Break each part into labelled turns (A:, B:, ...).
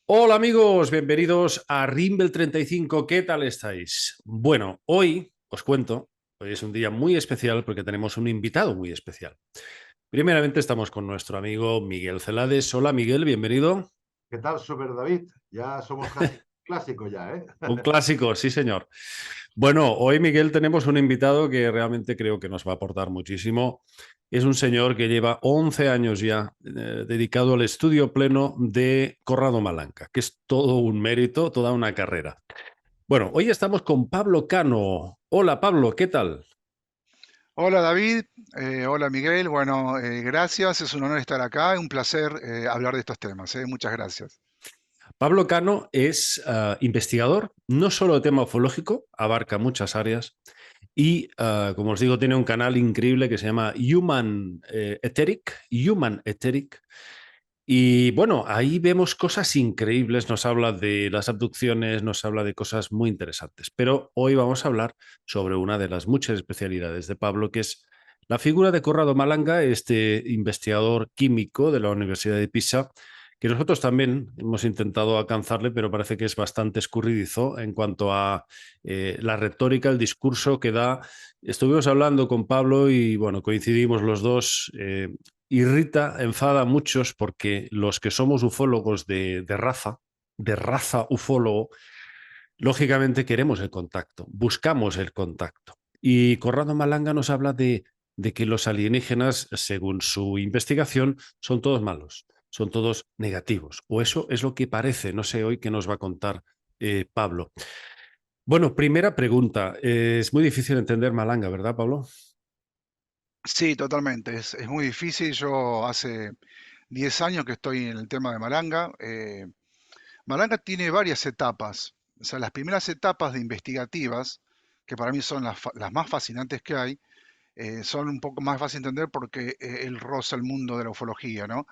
A: Hola amigos, bienvenidos a Rimbel 35. ¿Qué tal estáis? Bueno, hoy os cuento, hoy es un día muy especial porque tenemos un invitado muy especial. Primeramente estamos con nuestro amigo Miguel Celades. Hola Miguel, bienvenido.
B: ¿Qué tal, Super David? Ya somos casi clásicos ya, ¿eh?
A: Un clásico, sí señor. Bueno, hoy Miguel tenemos un invitado que realmente creo que nos va a aportar muchísimo. Es un señor que lleva 11 años ya dedicado al estudio pleno de Corrado Malanga, que es todo un mérito, toda una carrera. Bueno, hoy estamos con Pablo Cano. Hola Pablo, ¿qué tal?
C: Hola David, hola Miguel, bueno, gracias, es un honor estar acá, es un placer hablar de estos temas, muchas gracias.
A: Pablo Cano es investigador, no solo de tema ufológico, abarca muchas áreas y, como os digo, tiene un canal increíble que se llama Human Etheric. Y bueno, ahí vemos cosas increíbles, nos habla de las abducciones, nos habla de cosas muy interesantes. Pero hoy vamos a hablar sobre una de las muchas especialidades de Pablo, que es la figura de Corrado Malanga, este investigador químico de la Universidad de Pisa, que nosotros también hemos intentado alcanzarle, pero parece que es bastante escurridizo en cuanto a la retórica, el discurso que da. Estuvimos hablando con Pablo y bueno, coincidimos los dos. Irrita, enfada a muchos porque los que somos ufólogos de raza ufólogo, lógicamente queremos el contacto, buscamos el contacto. Y Corrado Malanga nos habla de que los alienígenas, según su investigación, son todos malos, son todos negativos. O eso es lo que parece, no sé hoy qué nos va a contar Pablo. Bueno, primera pregunta. Es muy difícil entender Malanga, ¿verdad, Pablo?
C: Sí, totalmente, es muy difícil, yo hace 10 años que estoy en el tema de Malanga. Malanga tiene varias etapas, o sea, las primeras etapas de investigativas, que para mí son las más fascinantes que hay, son un poco más fácil de entender porque él roza el mundo de la ufología, ¿no?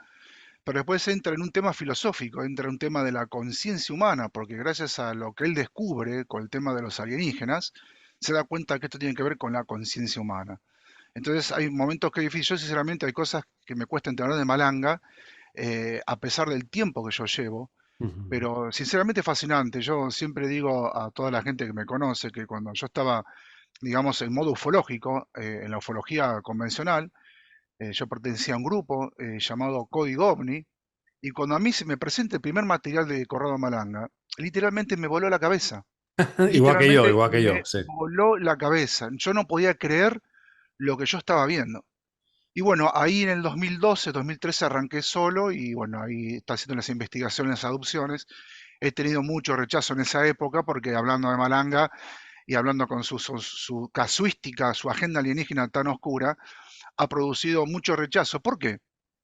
C: Pero después entra en un tema filosófico, entra en un tema de la conciencia humana, porque gracias a lo que él descubre con el tema de los alienígenas, se da cuenta que esto tiene que ver con la conciencia humana. Entonces hay momentos que es difícil, yo sinceramente hay cosas que me cuesta entender de Malanga, a pesar del tiempo que yo llevo,
A: Ujú.
C: pero sinceramente fascinante. Yo siempre digo a toda la gente que me conoce que cuando yo estaba, digamos, en modo ufológico, en la ufología convencional, yo pertenecía a un grupo llamado Código OVNI, y cuando a mí se me presenta el primer material de Corrado Malanga, literalmente me voló la cabeza. Literalmente
A: Igual que yo,
C: me
A: sí.
C: voló la cabeza. Yo no podía creer lo que yo estaba viendo. Y bueno, ahí en el 2012, 2013 arranqué solo y bueno, ahí está haciendo las investigaciones, las adopciones. He tenido mucho rechazo en esa época porque hablando de Malanga y hablando con su casuística, su agenda alienígena tan oscura, ha producido mucho rechazo. ¿Por qué?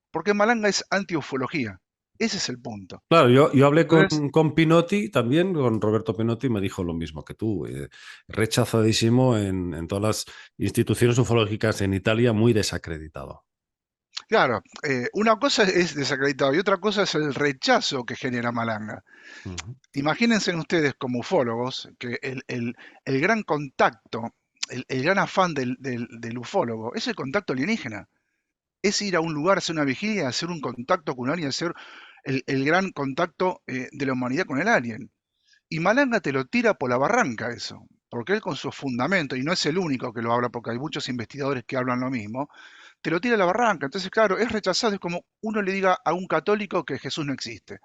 C: Porque Malanga es anti-ufología. Ese es el punto.
A: Claro, yo hablé
C: Entonces,
A: con Pinotti también, con Roberto Pinotti, y me dijo lo mismo que tú, rechazadísimo en todas las instituciones ufológicas en Italia, muy desacreditado.
C: claro, una cosa es desacreditado y otra cosa es el rechazo que genera Malanga.
A: Ujú.
C: Imagínense ustedes como ufólogos que el gran contacto, el gran afán del ufólogo es el contacto alienígena. Es ir a un lugar, hacer una vigilia, hacer un contacto con alguien, hacer el gran contacto de la humanidad con el alien. Y Malanga te lo tira por la barranca eso, porque él con sus fundamentos, y no es el único que lo habla, porque hay muchos investigadores que hablan lo mismo, te lo tira a la barranca. Entonces, claro, es rechazado, es como uno le diga a un católico que Jesús no existe.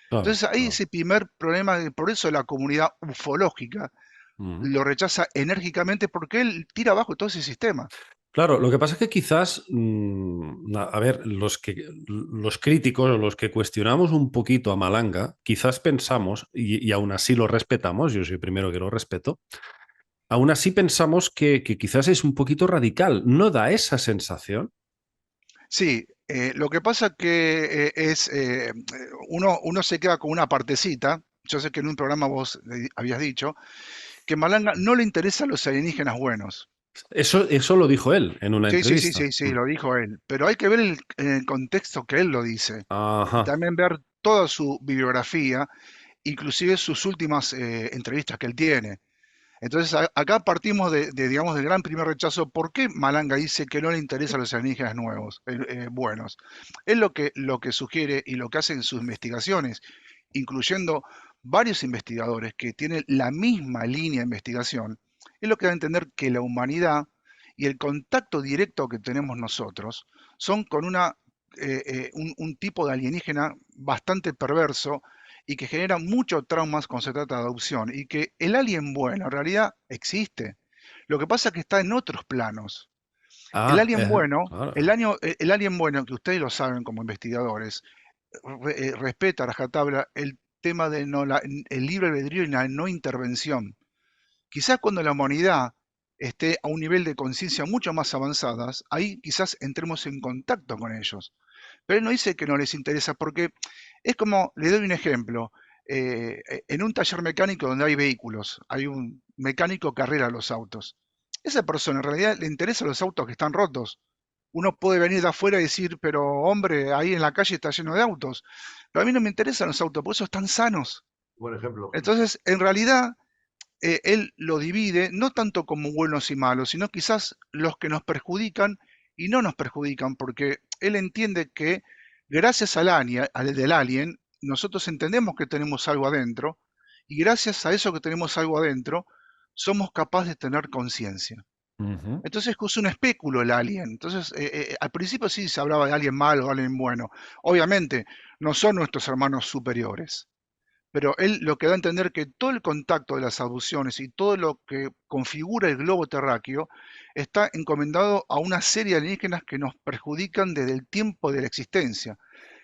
A: Claro,
C: Entonces ahí
A: claro.
C: ese primer problema, por eso la comunidad ufológica
A: Ujú.
C: lo rechaza enérgicamente porque él tira abajo todo ese sistema.
A: Claro, lo que pasa es que quizás, a ver, los críticos o los que cuestionamos un poquito a Malanga, quizás pensamos, y aún así lo respetamos, yo soy el primero que lo respeto, aún así pensamos que quizás es un poquito radical. ¿No da esa sensación?
C: Sí, lo que pasa que uno se queda con una partecita. Yo sé que en un programa vos habías dicho que Malanga no le interesan los alienígenas buenos.
A: Eso lo dijo él en una
C: Sí, sí, sí,
A: entrevista.
C: sí, sí, lo dijo él. Pero hay que ver el contexto que él lo dice y
A: Ajá.
C: también ver toda su bibliografía, inclusive sus últimas entrevistas que él tiene. Entonces acá partimos digamos, del gran primer rechazo. ¿Por qué Malanga dice que no le interesan los alienígenas nuevos, buenos? Es lo que sugiere y lo que hace en sus investigaciones. incluyendo varios investigadores que tienen la misma línea de investigación, es lo que da a entender que la humanidad y el contacto directo que tenemos nosotros son con un tipo de alienígena bastante perverso y que genera muchos traumas cuando se trata de adopción, y que el alien bueno en realidad existe. Lo que pasa es que está en otros planos. El
A: Ah,
C: alien bueno,
A: claro.
C: el alien bueno, que ustedes lo saben como investigadores, respeta a rajatabla el tema de el libre albedrío y la no intervención. Quizás cuando la humanidad esté a un nivel de conciencia mucho más avanzadas, ahí quizás entremos en contacto con ellos. Pero él no dice que no les interesa, porque es como, le doy un ejemplo, en un taller mecánico donde hay vehículos, hay un mecánico que arregla los autos. Esa persona en realidad le interesan los autos que están rotos. Uno puede venir de afuera y decir, pero hombre, ahí en la calle está lleno de autos. Pero a mí no me interesan los autos, por eso están sanos.
B: Buen ejemplo.
C: Entonces, en realidad, él lo divide no tanto como buenos y malos, sino quizás los que nos perjudican y no nos perjudican, porque él entiende que gracias al del alien, nosotros entendemos que tenemos algo adentro, y gracias a eso que tenemos algo adentro, somos capaces de tener conciencia.
A: Ujú.
C: Entonces es un espéculo el alien. Entonces, al principio sí se hablaba de alguien malo, alguien bueno. Obviamente, no son nuestros hermanos superiores, pero él lo que da a entender que todo el contacto de las abducciones y todo lo que configura el globo terráqueo está encomendado a una serie de alienígenas que nos perjudican desde el tiempo de la existencia.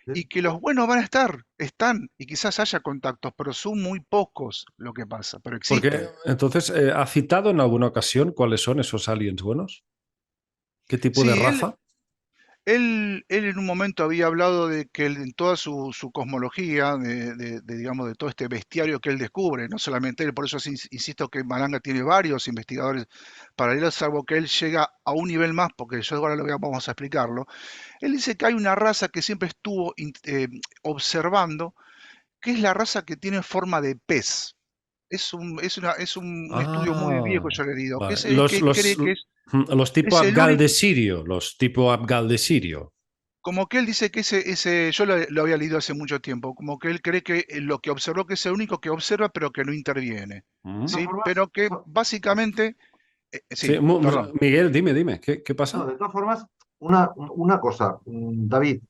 C: Y que los buenos van a estar, están, y quizás haya contactos, pero son muy pocos lo que pasa, pero
A: Porque
C: existen.
A: entonces, ¿ha citado en alguna ocasión cuáles son esos aliens buenos? ¿Qué tipo de
C: Sí,
A: raza?
C: él en un momento había hablado de que en toda su cosmología, digamos, de todo este bestiario que él descubre, no solamente él, por eso insisto que Malanga tiene varios investigadores paralelos, salvo que él llega a un nivel más, porque yo ahora vamos a explicarlo. Él dice que hay una raza que siempre estuvo observando, que es la raza que tiene forma de pez. Es un estudio muy viejo,
A: Ah,
C: yo le digo, que
A: vale.
C: es el que cree que
A: Los tipo
C: es el
A: Abgal
C: único.
A: de Sirio, los tipo Abgal de Sirio.
C: Como que él dice que yo lo había leído hace mucho tiempo, como que él cree que lo que observó que es el único que observa pero que no interviene,
B: De
A: Mm.
B: todas
C: ¿sí?
B: formas,
C: Pero que básicamente,
A: Sí,
C: sí, perdón.
A: Miguel, dime, ¿qué
B: no,
A: pasa?
B: de todas formas, una cosa, David,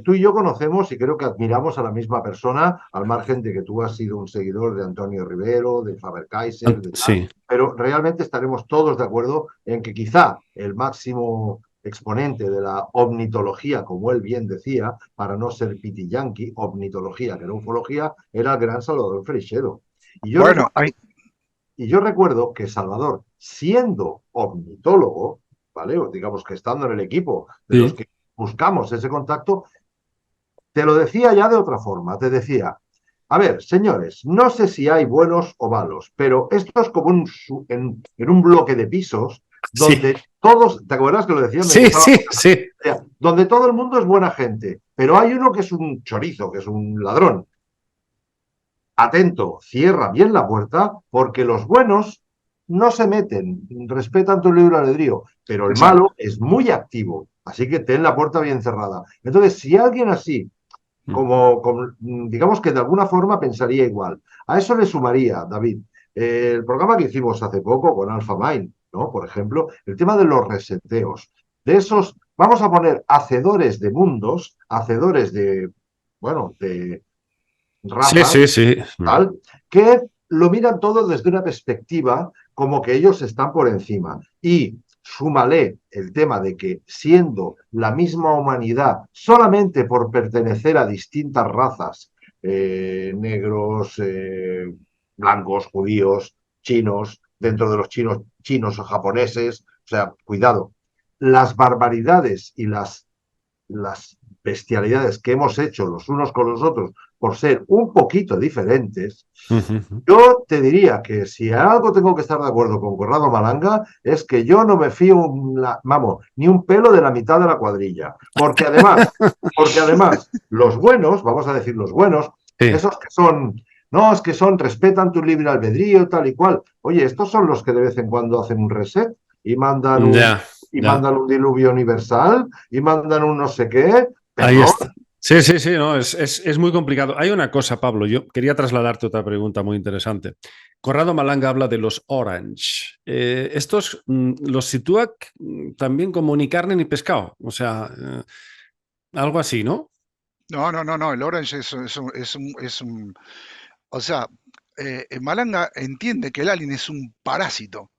B: tú y yo conocemos y creo que admiramos a la misma persona, al margen de que tú has sido un seguidor de Antonio Rivero, de Faber-Kaiser, de tal,
A: Sí.
B: pero realmente estaremos todos de acuerdo en que quizá el máximo exponente de la omnitología, como él bien decía, para no ser piti-yanqui, omnitología, que era ufología, era el gran Salvador Freixedo. Y yo
C: Bueno,
B: recuerdo y yo recuerdo que Salvador, siendo ornitólogo, ¿vale? O digamos que estando en el equipo de los
A: Sí.
B: que buscamos ese contacto, te lo decía ya de otra forma. Te decía, a ver, señores, no sé si hay buenos o malos, pero esto es como en un bloque de pisos
A: Sí,
B: donde todos, ¿te acuerdas que lo decía? Me
A: sí,
B: gustaba
A: sí,
B: mucho.
A: sí.
B: Donde todo el mundo es buena gente, pero hay uno que es un chorizo, que es un ladrón. Atento, cierra bien la puerta, porque los buenos no se meten, respetan tu libre albedrío, pero el
C: exacto.
B: malo es muy activo, así que ten la puerta bien cerrada. Entonces, si alguien así,
A: Mm.
B: digamos que de alguna forma pensaría igual, a eso le sumaría, David, el programa que hicimos hace poco con Alpha Mind, ¿no? Por ejemplo, el tema de los reseteos, de esos, vamos a poner hacedores de mundos, hacedores de, bueno, de
A: Sí,
B: razas,
A: sí, sí. Mm.
B: tal, que lo miran todo desde una perspectiva como que ellos están por encima. Y súmale el tema de que siendo la misma humanidad, solamente por pertenecer a distintas razas, negros, blancos, judíos, chinos, dentro de los chinos o japoneses, o sea, cuidado, las barbaridades y las bestialidades que hemos hecho los unos con los otros por ser un poquito diferentes,
A: Ujú.
B: yo te diría que si algo tengo que estar de acuerdo con Corrado Malanga es que yo no me fío, vamos, ni un pelo de la mitad de la cuadrilla. Porque además, los buenos, vamos a decir los buenos,
A: Sí,
B: esos que son, no, es que son, respetan tu libre albedrío, tal y cual. Oye, estos son los que de vez en cuando hacen un reset y mandan un,
A: ya,
B: y
A: ya.
B: mandan un diluvio universal y mandan un no sé qué.
A: Ahí
B: Perdón,
A: está. Sí, sí, sí, no, es muy complicado. Hay una cosa, Pablo, yo quería trasladarte otra pregunta muy interesante. Corrado Malanga habla de los Orange. Estos los sitúa también como ni carne ni pescado, o sea, algo así, ¿no?
C: No, no, no, no, el Orange o sea, Malanga entiende que el alien es un parásito,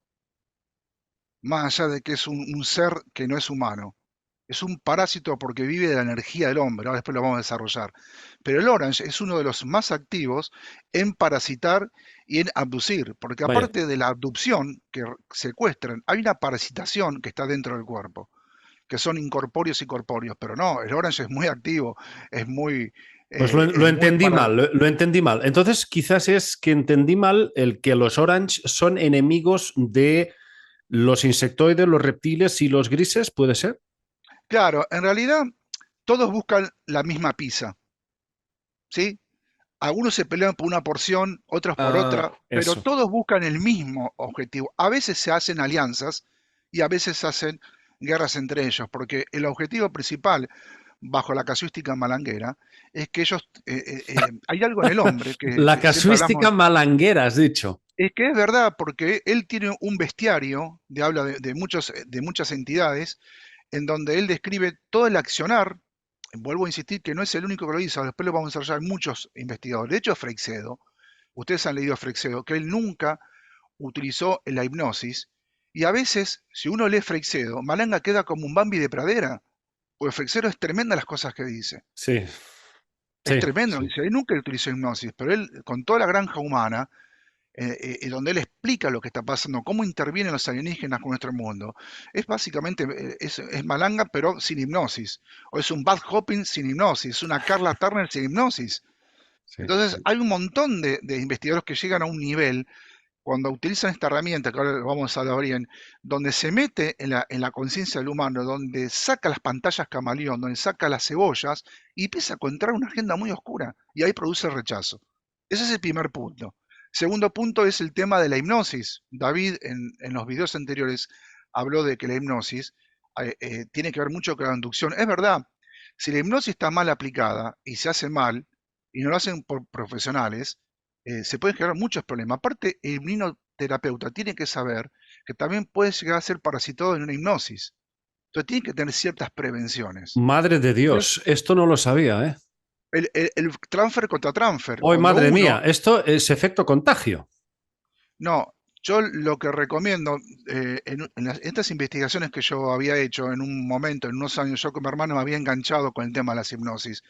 C: más allá de que es un ser que no es humano. Es un parásito porque vive de la energía del hombre, ahora después lo vamos a desarrollar. Pero el Orange es uno de los más activos en parasitar y en abducir, porque
A: Vaya.
C: aparte de la abducción que secuestran, hay una parasitación que está dentro del cuerpo, que son incorpóreos y corpóreos, pero no, el Orange es muy activo, es muy,
A: Pues lo
C: es muy
A: entendí
C: para...
A: mal, lo entendí mal. Entonces, quizás es que entendí mal el que los Orange son enemigos de los insectoides, los reptiles y los grises, ¿puede ser?
C: Claro, en realidad todos buscan la misma pizza, ¿sí? Algunos se pelean por una porción, otros por
A: Ah,
C: otra, pero
A: eso.
C: todos buscan el mismo objetivo. A veces se hacen alianzas y a veces se hacen guerras entre ellos, porque el objetivo principal, bajo la casuística malanguera, es que ellos, hay algo en el hombre que
A: La
C: siempre hablamos,
A: casuística malanguera, has dicho.
C: es que es verdad, porque él tiene un bestiario, habla de muchas entidades, en donde él describe todo el accionar. Vuelvo a insistir que no es el único que lo hizo, después lo vamos a desarrollar muchos investigadores. De hecho, Freixedo, ustedes han leído a Freixedo, que él nunca utilizó la hipnosis, y a veces, si uno lee Freixedo, Malanga queda como un Bambi de pradera, porque Freixedo es tremenda las cosas que dice.
A: Sí,
C: Es
A: sí,
C: tremendo,
A: sí,
C: dice, él nunca utilizó hipnosis, pero él, con toda la granja humana, donde él explica lo que está pasando, cómo intervienen los alienígenas con nuestro mundo. Es básicamente, es Malanga, pero sin hipnosis. O es un Bad Hopping sin hipnosis, es una Carla Turner sin hipnosis.
A: sí,
C: Entonces,
A: sí.
C: hay un montón de investigadores que llegan a un nivel, cuando utilizan esta herramienta, que ahora lo vamos a hablar bien, donde se mete en la conciencia del humano, donde saca las pantallas camaleón, donde saca las cebollas, y empieza a encontrar una agenda muy oscura, y ahí produce el rechazo. Ese es el primer punto. Segundo punto es el tema de la hipnosis. David en los videos anteriores habló de que la hipnosis tiene que ver mucho con la inducción. Es verdad, si la hipnosis está mal aplicada y se hace mal, y no lo hacen por profesionales, se pueden generar muchos problemas. Aparte, el hipnoterapeuta tiene que saber que también puede llegar a ser parasitado en una hipnosis. Entonces tiene que tener ciertas prevenciones.
A: Madre de
C: Entonces,
A: Dios, esto no lo sabía, ¿eh?
C: el transfer contra transfer,
A: Hoy,
C: cuando
A: madre
C: uno,
A: mía, esto es efecto contagio.
C: no, yo lo que recomiendo estas investigaciones que yo había hecho en un momento, en unos años, yo con mi hermano me había enganchado con el tema de las hipnosis.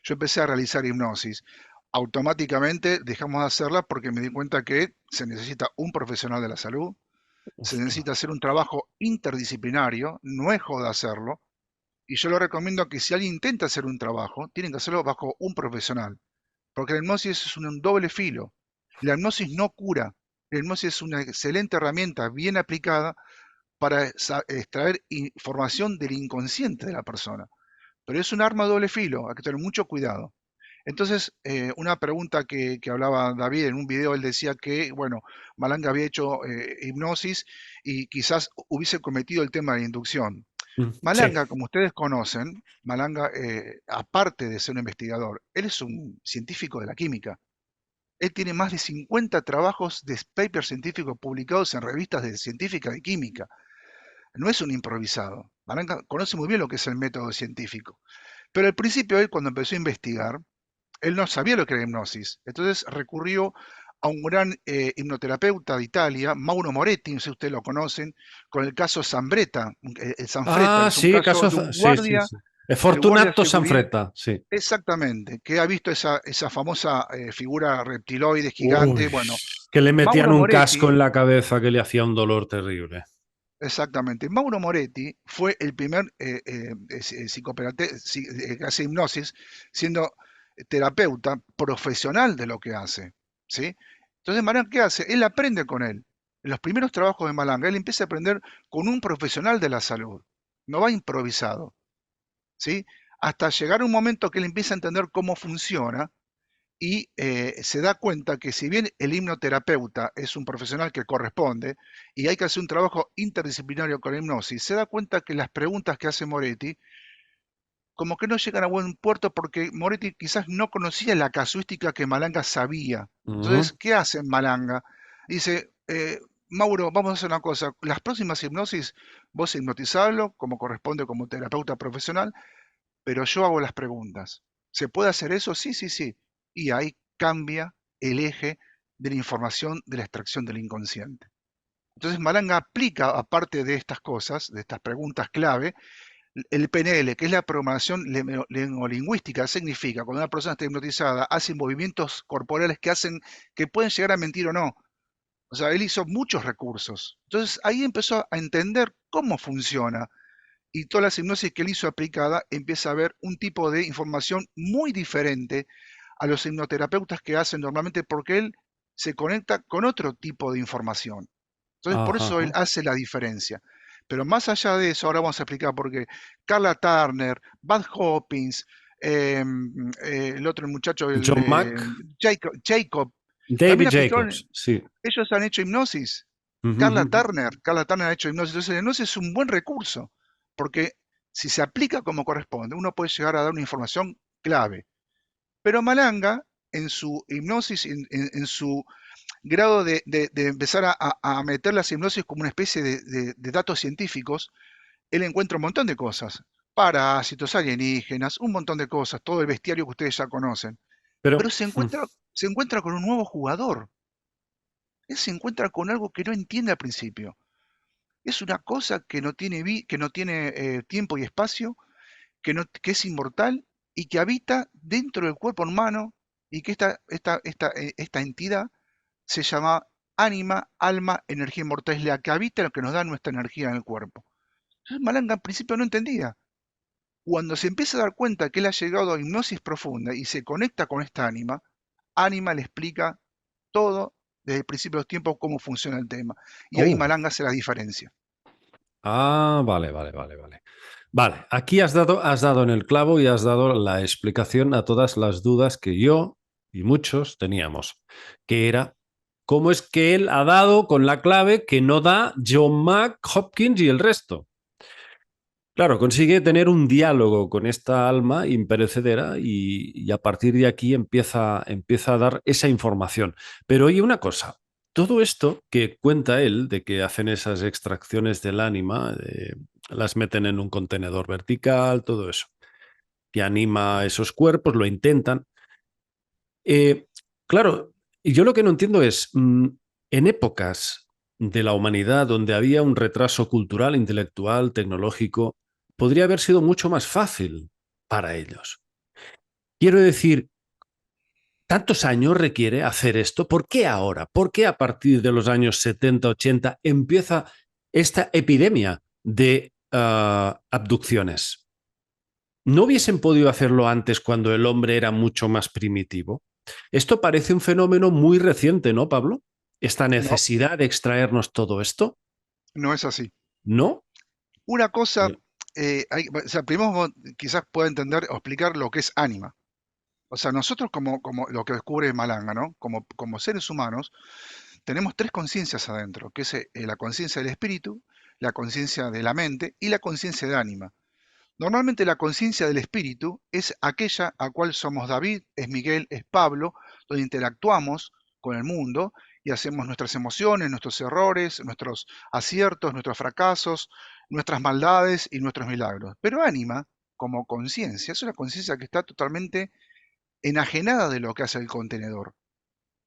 C: Yo empecé a realizar hipnosis. Automáticamente dejamos de hacerla porque me di cuenta que se necesita un profesional de la salud, se
A: Ostras.
C: necesita hacer un trabajo interdisciplinario, no es joda hacerlo, y yo le recomiendo que si alguien intenta hacer un trabajo, tienen que hacerlo bajo un profesional, porque la hipnosis es un doble filo. La hipnosis no cura, la hipnosis es una excelente herramienta bien aplicada para extraer información del inconsciente de la persona, pero es un arma de doble filo, hay que tener mucho cuidado. Entonces, una pregunta que hablaba David en un video, él decía que, bueno, Malanga había hecho hipnosis y quizás hubiese cometido el tema de la inducción.
A: Sí.
C: Malanga, como ustedes conocen, Malanga, aparte de ser un investigador, él es un científico de la química. Él tiene más de 50 trabajos de papers científicos publicados en revistas de científica de química. No es un improvisado. Malanga conoce muy bien lo que es el método científico. Pero al principio él, cuando empezó a investigar, él no sabía lo que era hipnosis. Entonces recurrió a un gran hipnoterapeuta de Italia, Mauro Moretti, no sé si ustedes lo conocen, con el caso Zambretta. El Sanfretta
A: Ah,
C: es un
A: sí,
C: caso
A: caso.
C: de un
A: Sí, sí,
C: guardia,
A: sí.
C: el guardia de
A: Fortunato
C: seguridad,
A: Sanfretta, sí.
C: exactamente, que ha visto esa famosa figura reptiloide
A: Uy,
C: gigante. Bueno,
A: que le metían
C: Mauro
A: un casco
C: Moretti,
A: en la cabeza que le hacía un dolor terrible.
C: exactamente, Mauro Moretti fue el primer que hace hipnosis, siendo terapeuta profesional de lo que hace, ¿sí? Entonces, Malanga, ¿qué hace? Él aprende con él. En los primeros trabajos de Malanga, él empieza a aprender con un profesional de la salud. No va improvisado, ¿sí? Hasta llegar un momento que él empieza a entender cómo funciona y se da cuenta que si bien el hipnoterapeuta es un profesional que corresponde y hay que hacer un trabajo interdisciplinario con la hipnosis, se da cuenta que las preguntas que hace Moretti como que no llegan a buen puerto porque Moretti quizás no conocía la casuística que Malanga sabía. Entonces,
A: Ujú.
C: ¿qué hace Malanga? Dice, Mauro, vamos a hacer una cosa, las próximas hipnosis, vos hipnotizalo como corresponde como terapeuta profesional, pero yo hago las preguntas. ¿Se puede hacer eso? Sí, sí, sí. Y ahí cambia el eje de la información de la extracción del inconsciente. Entonces Malanga aplica, aparte de estas cosas, de estas preguntas clave, el PNL, que es la programación lingüística, significa cuando una persona está hipnotizada, hace movimientos corporales que hacen que pueden llegar a mentir o no. O sea, él hizo muchos recursos. Entonces ahí empezó a entender cómo funciona y todas las hipnosis que él hizo aplicada empieza a ver un tipo de información muy diferente a los hipnoterapeutas que hacen normalmente porque él se conecta con otro tipo de información. Entonces, por
A: Ajá,
C: eso él
A: ajá.
C: hace la diferencia. Pero más allá de eso, ahora vamos a explicar por qué. Carla Turner, Bud Hopkins, el otro muchacho,
A: John Mack,
C: Jacob, también
A: David
C: aplicaron,
A: Jacobs, sí.
C: ellos han hecho hipnosis.
A: Ujú, ujú.
C: Carla Turner ha hecho hipnosis. Entonces, la hipnosis es un buen recurso, porque si se aplica como corresponde, uno puede llegar a dar una información clave. Pero Malanga, en su hipnosis, en su grado de empezar a meter las hipnosis como una especie de datos científicos, él encuentra un montón de cosas. Parásitos, alienígenas, un montón de cosas, todo el bestiario que ustedes ya conocen. Pero
A: Pero,
C: se encuentra con un nuevo jugador. Él se encuentra con algo que no entiende al principio. Es una cosa que no tiene, que no tiene tiempo y espacio, que es inmortal y que habita dentro del cuerpo humano y que esta entidad se llama ánima, alma, energía inmortal, es la que habita lo que nos da nuestra energía en el cuerpo. Entonces Malanga al principio no entendía. Cuando se empieza a dar cuenta que él ha llegado a hipnosis profunda y se conecta con esta ánima, ánima le explica todo desde el principio de los tiempos cómo funciona el tema. Y ahí
A: oh,
C: Malanga hace la diferencia.
A: vale, vale, vale, vale. Vale, aquí has dado en el clavo y has dado la explicación a todas las dudas que yo y muchos teníamos, que era cómo es que él ha dado con la clave que no da John Mack, Hopkins y el resto. Claro, consigue tener un diálogo con esta alma imperecedera y a partir de aquí empieza a dar esa información. Pero oye, una cosa, todo esto que cuenta él de que hacen esas extracciones del ánima, las meten en un contenedor vertical, todo eso, que anima a esos cuerpos, lo intentan. Eh, claro, y yo lo que no entiendo es, en épocas de la humanidad donde había un retraso cultural, intelectual, tecnológico, podría haber sido mucho más fácil para ellos. Quiero decir, ¿tantos años requiere hacer esto? ¿Por qué ahora? ¿Por qué a partir de los años 70, 80 empieza esta epidemia de abducciones? ¿No hubiesen podido hacerlo antes cuando el hombre era mucho más primitivo? Esto parece un fenómeno muy reciente, ¿no, Pablo? Esta
C: No,
A: necesidad de extraernos todo esto,
C: no es así.
A: ¿no?
C: Una cosa, o sea, primero quizás pueda entender o explicar lo que es ánima. O sea, nosotros como lo que descubre Malanga, ¿no? Como seres humanos, tenemos tres conciencias adentro, que es la conciencia del espíritu, la conciencia de la mente y la conciencia de ánima. Normalmente la conciencia del espíritu es aquella a cual somos David, es Miguel, es Pablo, donde interactuamos con el mundo y hacemos nuestras emociones, nuestros errores, nuestros aciertos, nuestros fracasos, nuestras maldades y nuestros milagros. Pero ánima, como conciencia, es una conciencia que está totalmente enajenada de lo que hace el contenedor.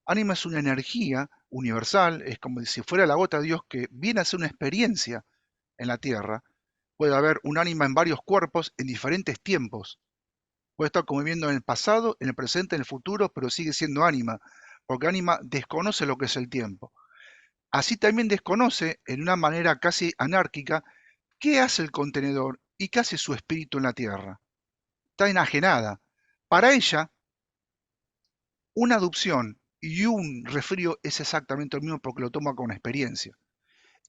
C: Ánima es una energía universal, es como si fuera la gota de Dios que viene a hacer una experiencia en la tierra. Puede haber un ánima en varios cuerpos en diferentes tiempos. Puede estar conviviendo en el pasado, en el presente, en el futuro, pero sigue siendo ánima, porque ánima desconoce lo que es el tiempo. Así también desconoce, en una manera casi anárquica, qué hace el contenedor y qué hace su espíritu en la tierra. Está enajenada. Para ella, una adopción y un resfrío es exactamente lo mismo porque lo toma con experiencia.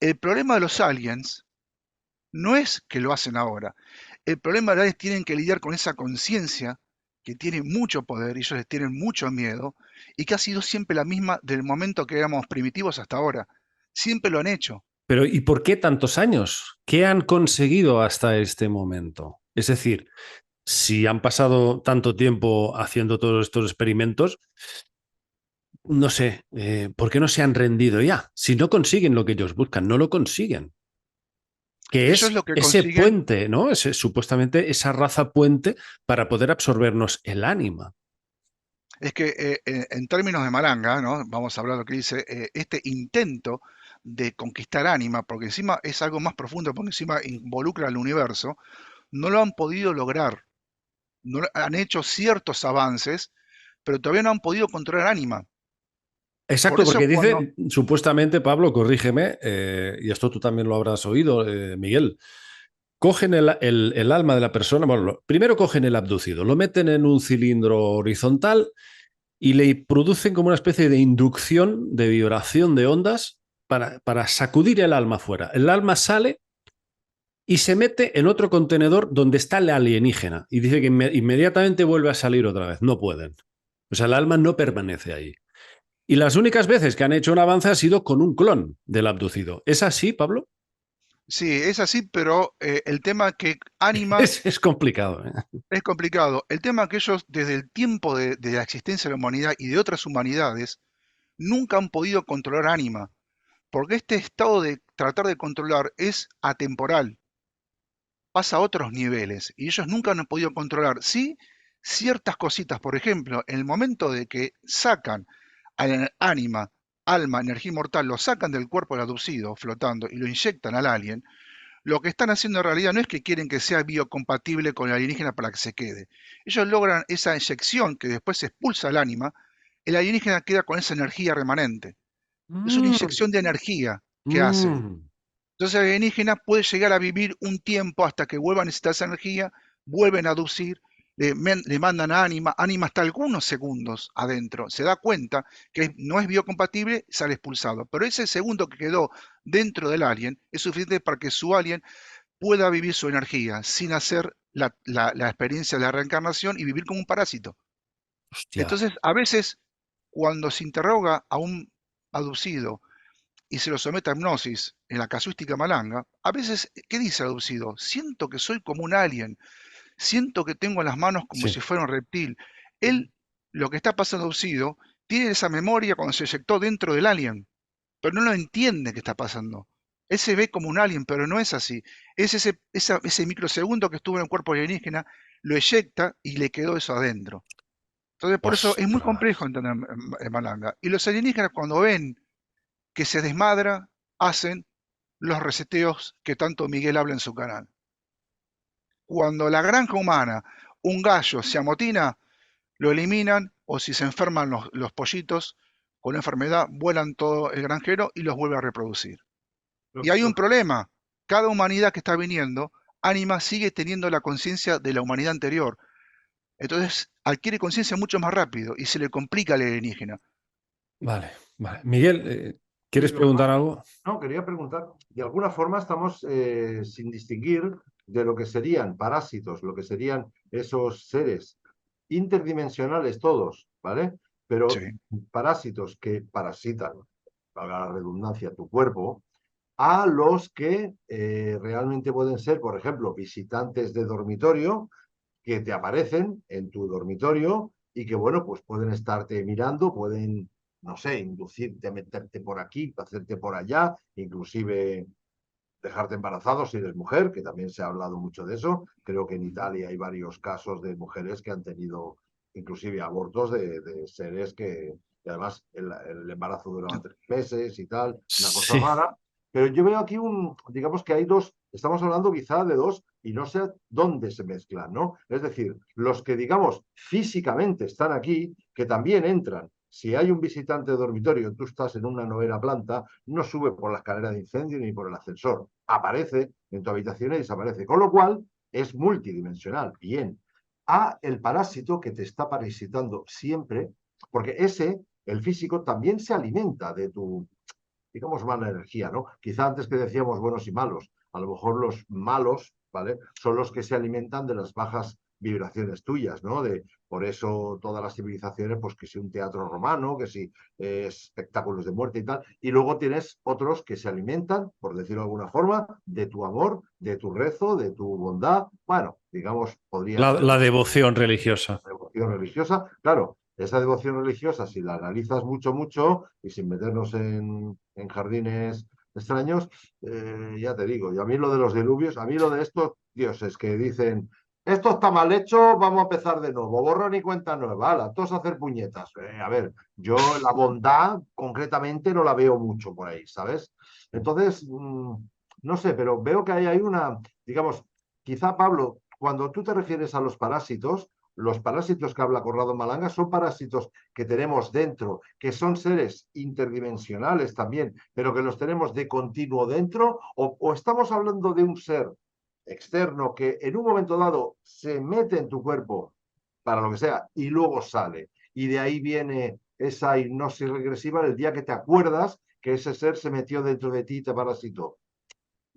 C: El problema de los aliens no es que lo hacen ahora. El problema es que tienen que lidiar con esa conciencia que tiene mucho poder y ellos les tienen mucho miedo y que ha sido siempre la misma del momento que éramos primitivos hasta ahora. Siempre lo han hecho.
A: Pero ¿y por qué tantos años? ¿Qué han conseguido hasta este momento? Es decir, si han pasado tanto tiempo haciendo todos estos experimentos, no sé, ¿por qué no se han rendido ya? Si no consiguen lo que ellos buscan, no lo consiguen. Que
C: Ellos
A: es
C: lo que
A: ese
C: consiguen
A: puente, ¿no? Supuestamente esa raza puente para poder absorbernos el ánima.
C: es que en términos de Malanga, ¿no? Vamos a hablar de lo que dice, este intento de conquistar ánima, porque encima es algo más profundo, porque encima involucra al universo, no lo han podido lograr. Han hecho ciertos avances, pero todavía no han podido controlar ánima. Por
A: Exacto,
C: eso
A: porque
C: cuando...
A: dice, supuestamente, Pablo, corrígeme, y esto tú también lo habrás oído, Miguel, cogen el alma de la persona, bueno, primero cogen el abducido, lo meten en un cilindro horizontal y le producen como una especie de inducción, de vibración de ondas para sacudir el alma fuera. El alma sale y se mete en otro contenedor donde está el alienígena y dice que inmediatamente vuelve a salir otra vez. No pueden. O sea, el alma no permanece ahí. Y las únicas veces que han hecho un avance ha sido con un clon del abducido. ¿Es así, Pablo?
C: Sí, es así, pero el tema que ánima
A: Es complicado, ¿eh?
C: es complicado. El tema que ellos, desde el tiempo de la existencia de la humanidad y de otras humanidades, nunca han podido controlar ánima, porque este estado de tratar de controlar es atemporal, pasa a otros niveles, y ellos nunca han podido controlar. Sí, ciertas cositas, por ejemplo, en el momento de que sacan al ánima, alma, energía inmortal, lo sacan del cuerpo del abducido, flotando, y lo inyectan al alien, lo que están haciendo en realidad no es que quieren que sea biocompatible con el alienígena para que se quede. Ellos logran esa inyección que después se expulsa al ánima, el alienígena queda con esa energía remanente. Es una
A: Mm,
C: inyección de energía que hacen.
A: mm.
C: Entonces el alienígena puede llegar a vivir un tiempo hasta que vuelva a necesitar esa energía, vuelven a aducir, le mandan a ánima, ánima hasta algunos segundos adentro, se da cuenta que no es biocompatible, sale expulsado. Pero ese segundo que quedó dentro del alien es suficiente para que su alien pueda vivir su energía sin hacer la experiencia de la reencarnación y vivir como un parásito.
A: Hostia.
C: Entonces, a veces, cuando se interroga a un aducido y se lo somete a hipnosis en la casuística malanga, a veces, ¿qué dice el aducido? Siento que soy como un alien, siento que tengo las manos como
A: Sí.
C: si fuera un reptil. Él, lo que está pasando aducido, tiene esa memoria cuando se eyectó dentro del alien, pero no lo entiende qué está pasando. Él se ve como un alien, pero no es así. Es ese microsegundo que estuvo en el cuerpo alienígena, lo eyecta y le quedó eso adentro. Entonces, por eso es muy complejo
A: Ostras.
C: entender Malanga. Y los alienígenas, cuando ven que se desmadra, hacen los reseteos que tanto Miguel habla en su canal. Cuando la granja humana, un gallo se amotina, lo eliminan, o si se enferman los pollitos con una enfermedad, vuelan todo el granjero y los vuelve a reproducir. Y
B: Lo-
C: hay un
B: lo-
C: problema. Cada humanidad que está viniendo, Anima sigue teniendo la conciencia de la humanidad anterior. Entonces adquiere conciencia mucho más rápido y se le complica al alienígena.
A: Vale, vale. Miguel,
B: Sí,
A: ¿quieres preguntar algo?
B: no, quería preguntar, de alguna forma estamos sin distinguir de lo que serían parásitos, lo que serían esos seres interdimensionales todos, ¿vale?
C: Sí,
B: Pero parásitos que parasitan, valga la redundancia, tu cuerpo, a los que realmente pueden ser, por ejemplo, visitantes de dormitorio que te aparecen en tu dormitorio y que, bueno, pues pueden estarte mirando, pueden, no sé, inducirte a meterte por aquí, hacerte por allá, inclusive dejarte embarazado si eres mujer, que también se ha hablado mucho de eso. Creo que en Italia hay varios casos de mujeres que han tenido inclusive abortos de seres que, y además el embarazo duraba 3 meses y tal, una cosa
A: Sí,
B: rara. Pero yo veo aquí digamos que hay dos, estamos hablando quizá de dos y no sé dónde se mezclan, ¿no? Es decir, los que digamos físicamente están aquí, que también entran. Si hay un visitante de dormitorio, tú estás en una novena planta, no sube por la escalera de incendio ni por el ascensor. Aparece en tu habitación y desaparece. Con lo cual, es multidimensional. Bien. A el parásito que te está parasitando siempre, porque el físico, también se alimenta de tu, digamos, mala energía, ¿no? Quizá antes que decíamos buenos y malos, a lo mejor los malos, ¿vale? Son los que se alimentan de las bajas vibraciones tuyas, ¿no? Por eso todas las civilizaciones, pues que si un teatro romano, que si espectáculos de muerte y tal. Y luego tienes otros que se alimentan, por decirlo de alguna forma, de tu amor, de tu rezo, de tu bondad. Bueno, digamos, podrían ser
A: La devoción religiosa.
B: devoción religiosa. Claro, esa devoción religiosa, si la analizas mucho, mucho, y sin meternos en jardines extraños, ya te digo, y a mí lo de los diluvios, a mí lo de estos dioses que dicen, esto está mal hecho, vamos a empezar de nuevo, borrón y cuenta nueva, ala, todos a hacer puñetas. A ver, yo la bondad concretamente no la veo mucho por ahí, ¿sabes? Entonces, no sé, pero veo que hay una, digamos, quizá Pablo, cuando tú te refieres a los parásitos que habla Corrado Malanga son parásitos que tenemos dentro, que son seres interdimensionales también, pero que los tenemos de continuo dentro, o estamos hablando de un ser externo que en un momento dado se mete en tu cuerpo para lo que sea y luego sale. Y de ahí viene esa hipnosis regresiva del día que te acuerdas que ese ser se metió dentro de ti y te parasitó.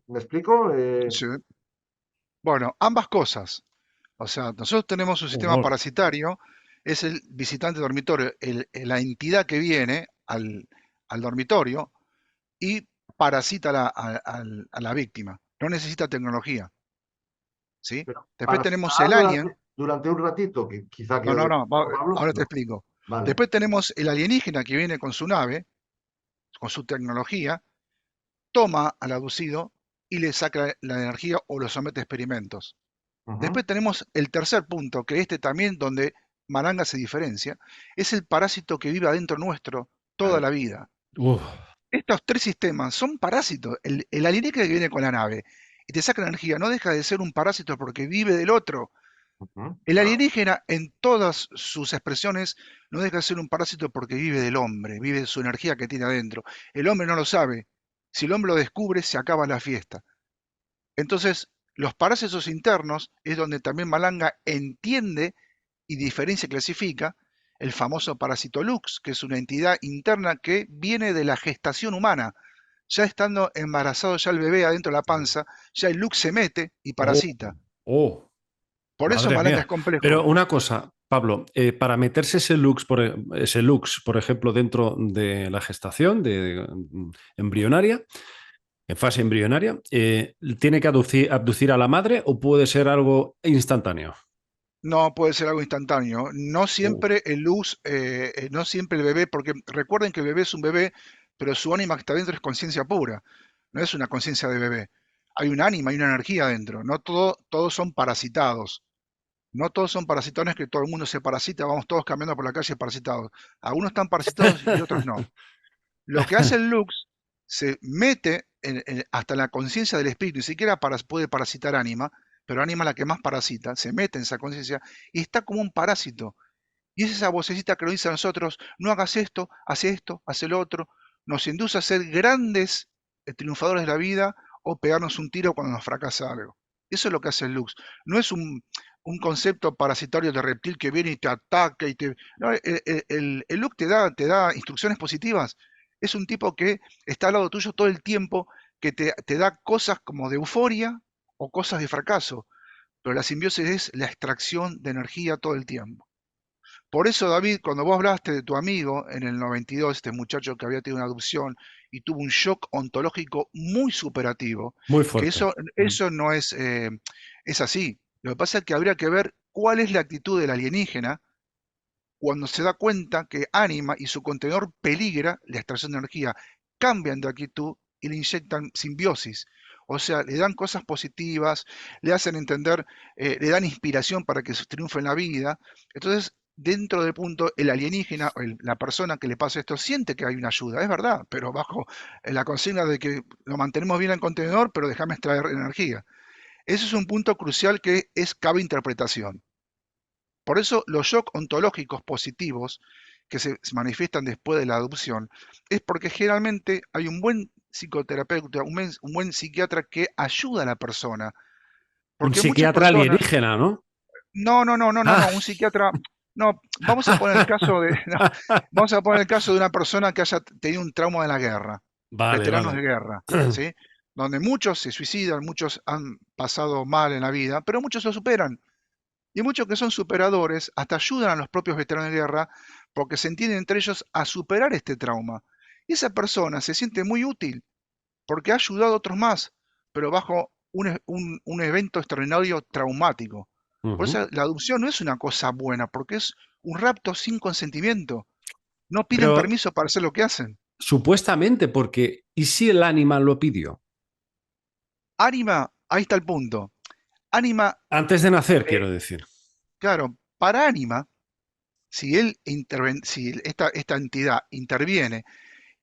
B: ¿Me explico?
C: Sí. Bueno, ambas cosas. O sea, nosotros tenemos un sistema
A: Humor.
C: parasitario, es el visitante dormitorio, la entidad que viene al dormitorio y parasita a la víctima. No necesita tecnología, ¿sí?
B: Pero
C: Después tenemos
B: parasitar
C: el alien.
B: durante un ratito, que quizá
C: No,
B: quiero
C: no,
B: decir,
C: no,
B: Pablo,
C: ahora te
B: no.
C: explico.
B: Vale.
C: Después tenemos el alienígena que viene con su nave, con su tecnología, toma al abducido y le saca la energía o lo somete a experimentos.
B: Ujú.
C: Después tenemos el tercer punto, que este también donde Maranga se diferencia, es el parásito que vive adentro nuestro toda
B: Ahí.
C: la vida.
A: Uf.
C: Estos tres sistemas son parásitos. El alienígena que viene con la nave y te saca la energía no deja de ser un parásito porque vive del otro.
B: Ujú.
C: El
B: Claro.
C: alienígena en todas sus expresiones no deja de ser un parásito porque vive del hombre, vive de su energía que tiene adentro. El hombre no lo sabe. Si el hombre lo descubre, se acaba la fiesta. Entonces, los parásitos internos es donde también Malanga entiende y diferencia y clasifica el famoso parásito lux, que es una entidad interna que viene de la gestación humana. Ya estando embarazado ya el bebé adentro de la panza, ya el lux se mete y
A: Oh,
C: parasita.
A: oh,
C: Por eso
A: madre
C: Malanga es
A: mía. Pero
C: complejo.
A: una cosa, Pablo, para meterse ese lux, por ejemplo, dentro de la gestación embrionaria, en fase embrionaria, ¿tiene que abducir a la madre o puede ser algo instantáneo?
C: No puede ser algo instantáneo. No
A: Oh.
C: siempre el luz, no siempre el bebé, porque recuerden que el bebé es un bebé, pero su ánima que está dentro es conciencia pura. No es una conciencia de bebé. Hay un ánima, hay una energía dentro. No todos son parasitados. No todos son parasitones que todo el mundo se parasita, vamos todos caminando por la calle parasitados. Algunos están parasitados y otros no. Lo que hace el Lux se mete hasta en la conciencia del espíritu, ni siquiera puede parasitar ánima, pero ánima es la que más parasita, se mete en esa conciencia y está como un parásito. Y es esa vocecita que nos dice a nosotros, no hagas esto, haz lo otro, nos induce a ser grandes triunfadores de la vida o pegarnos un tiro cuando nos fracasa algo. Eso es lo que hace el Lux. No es un concepto parasitario de reptil que viene y te ataca y te... No, el Lux te da instrucciones positivas. Es un tipo que está al lado tuyo todo el tiempo, que te da cosas como de euforia o cosas de fracaso. Pero la simbiosis es la extracción de energía todo el tiempo. Por eso, David, cuando vos hablaste de tu amigo en el 92, este muchacho que había tenido una adopción y tuvo un shock ontológico muy superativo,
A: Muy
C: que
A: fuerte.
C: eso no es, es así. Lo que pasa es que habría que ver cuál es la actitud del alienígena cuando se da cuenta que ánima y su contenedor peligra la extracción de energía. Cambian de actitud y le inyectan simbiosis. O sea, le dan cosas positivas, le hacen entender, le dan inspiración para que triunfe en la vida. Entonces, dentro del punto, el alienígena, o la persona que le pasa esto, siente que hay una ayuda, es verdad, pero bajo la consigna de que lo mantenemos bien en el contenedor, pero déjame extraer energía. Ese es un punto crucial que cabe interpretación. Por eso los shocks ontológicos positivos que se manifiestan después de la adopción es porque generalmente hay un buen psicoterapeuta, un buen psiquiatra que ayuda a la persona.
A: Un
C: Porque muchas
A: psiquiatra
C: personas,
A: alienígena, ¿no?
C: no, no, no, no, no,
A: Ah.
C: no, un psiquiatra, no, vamos a poner el caso de, no, vamos a poner el caso de una persona que haya tenido un trauma de la guerra,
A: Vale,
C: veteranos
A: vale.
C: de guerra, ¿sí? Donde muchos se suicidan, muchos han pasado mal en la vida, pero muchos lo superan Y muchos que son superadores hasta ayudan a los propios veteranos de guerra porque se entienden entre ellos a superar este trauma. Y esa persona se siente muy útil porque ha ayudado a otros más, pero bajo un evento extraordinario traumático. Por
A: Ujú.
C: eso la adopción no es una cosa buena, porque es un rapto sin consentimiento. No piden
A: Pero
C: permiso para hacer lo que hacen.
A: supuestamente, porque ¿y si el animal lo pidió?
C: Ánima, ahí está el punto. Ánima,
A: Antes de nacer,
C: eh,
A: quiero decir.
C: claro, para Ánima, si esta entidad interviene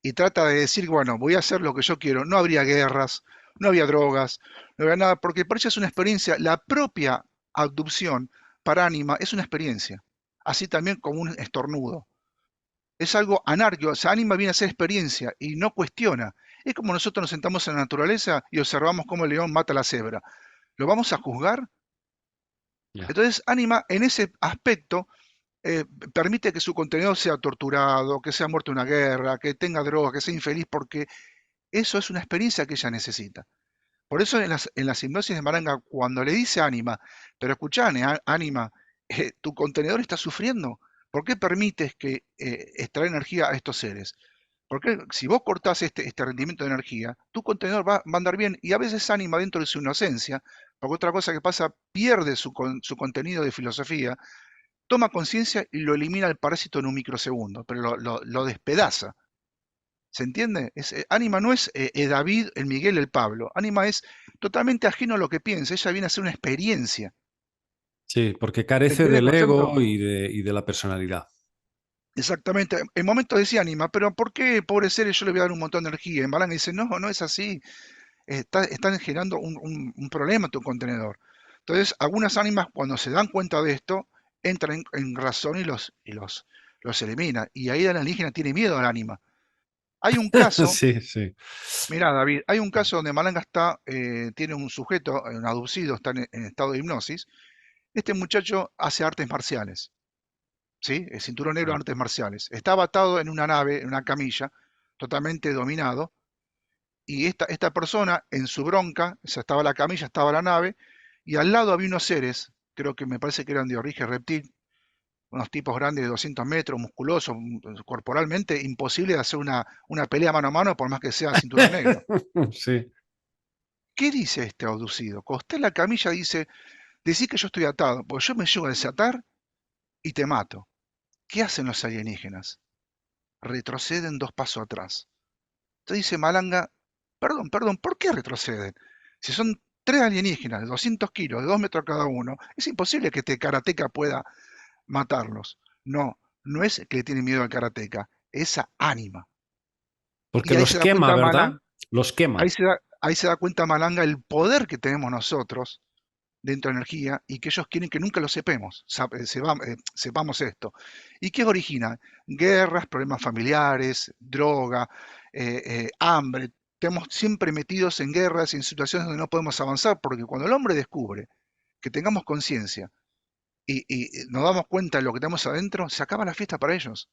C: y trata de decir, bueno, voy a hacer lo que yo quiero, no habría guerras, no había drogas, no había nada, porque para ella es una experiencia, la propia abducción para Ánima es una experiencia, así también como un estornudo. Es algo anárquico, o sea, Ánima viene a ser experiencia y no cuestiona. Es como nosotros nos sentamos en la naturaleza y observamos cómo el león mata a la cebra. ¿Lo vamos a juzgar?
A: Ya.
C: Entonces, Ánima en ese aspecto eh, permite que su contenido sea torturado, que sea muerto en una guerra, que tenga drogas, que sea infeliz, porque eso es una experiencia que ella necesita. Por eso en las hipnosis de Maranga, cuando le dice a Ánima, pero escuchá, Ánima, tu contenedor está sufriendo, ¿por qué permites que extraer energía a estos seres? Porque si vos cortás este rendimiento de energía, tu contenedor va a andar bien y a veces Ánima dentro de su inocencia, porque otra cosa que pasa, pierde su contenido de filosofía, toma conciencia y lo elimina el parásito en un microsegundo, pero lo despedaza. ¿Se entiende? Ánima no es David, el Miguel, el Pablo. Ánima es totalmente ajeno a lo que piensa. Ella viene a ser una experiencia.
A: Sí, porque
C: ¿Se
A: carece
C: entiende el
A: del
C: concepto?
A: ego y de la personalidad.
C: Exactamente. En momentos decía Ánima, pero ¿por qué, pobre ser, yo le voy a dar un montón de energía? En Balanga dice, no, no es así. Están generando un problema en tu contenedor. Entonces, algunas ánimas, cuando se dan cuenta de esto, entran en razón los elimina. Y ahí el alienígena tiene miedo al ánima. Hay un caso.
A: Sí, sí.
C: Mira, David, hay un caso donde Malanga tiene un sujeto, un abducido, está en estado de hipnosis. Este muchacho hace artes marciales, ¿sí? El cinturón negro de artes marciales. Estaba atado en una nave, en una camilla, totalmente dominado. Y esta persona, en su bronca, o sea, estaba la camilla, estaba la nave, y al lado había unos seres, creo que me parece que eran de origen reptil, unos tipos grandes de 200 metros, musculosos, corporalmente, imposible de hacer una pelea mano a mano por más que sea cinturón negro.
A: Sí.
C: ¿Qué dice este abducido? Cuando está en la camilla dice, decí que yo estoy atado, porque yo me llego a desatar y te mato. ¿Qué hacen los alienígenas? Retroceden 2 pasos atrás. Entonces dice Malanga, perdón, ¿por qué retroceden? Si son 3 alienígenas de 200 kilos, de 2 metros cada uno, es imposible que este karateca pueda matarlos. No, no es que le tiene miedo al karateca, es a Ánima.
A: Porque
C: Y ahí
A: los
C: se da
A: quema,
C: cuenta
A: ¿verdad?
C: Malanga,
A: Los quema.
C: ahí se da cuenta Malanga el poder que tenemos nosotros dentro de energía y que ellos quieren que nunca lo sepamos, sepamos esto. ¿Y qué origina? Guerras, problemas familiares, droga, hambre. Estamos siempre metidos en guerras y en situaciones donde no podemos avanzar, porque cuando el hombre descubre que tengamos conciencia y nos damos cuenta de lo que tenemos adentro, se acaba la fiesta para ellos.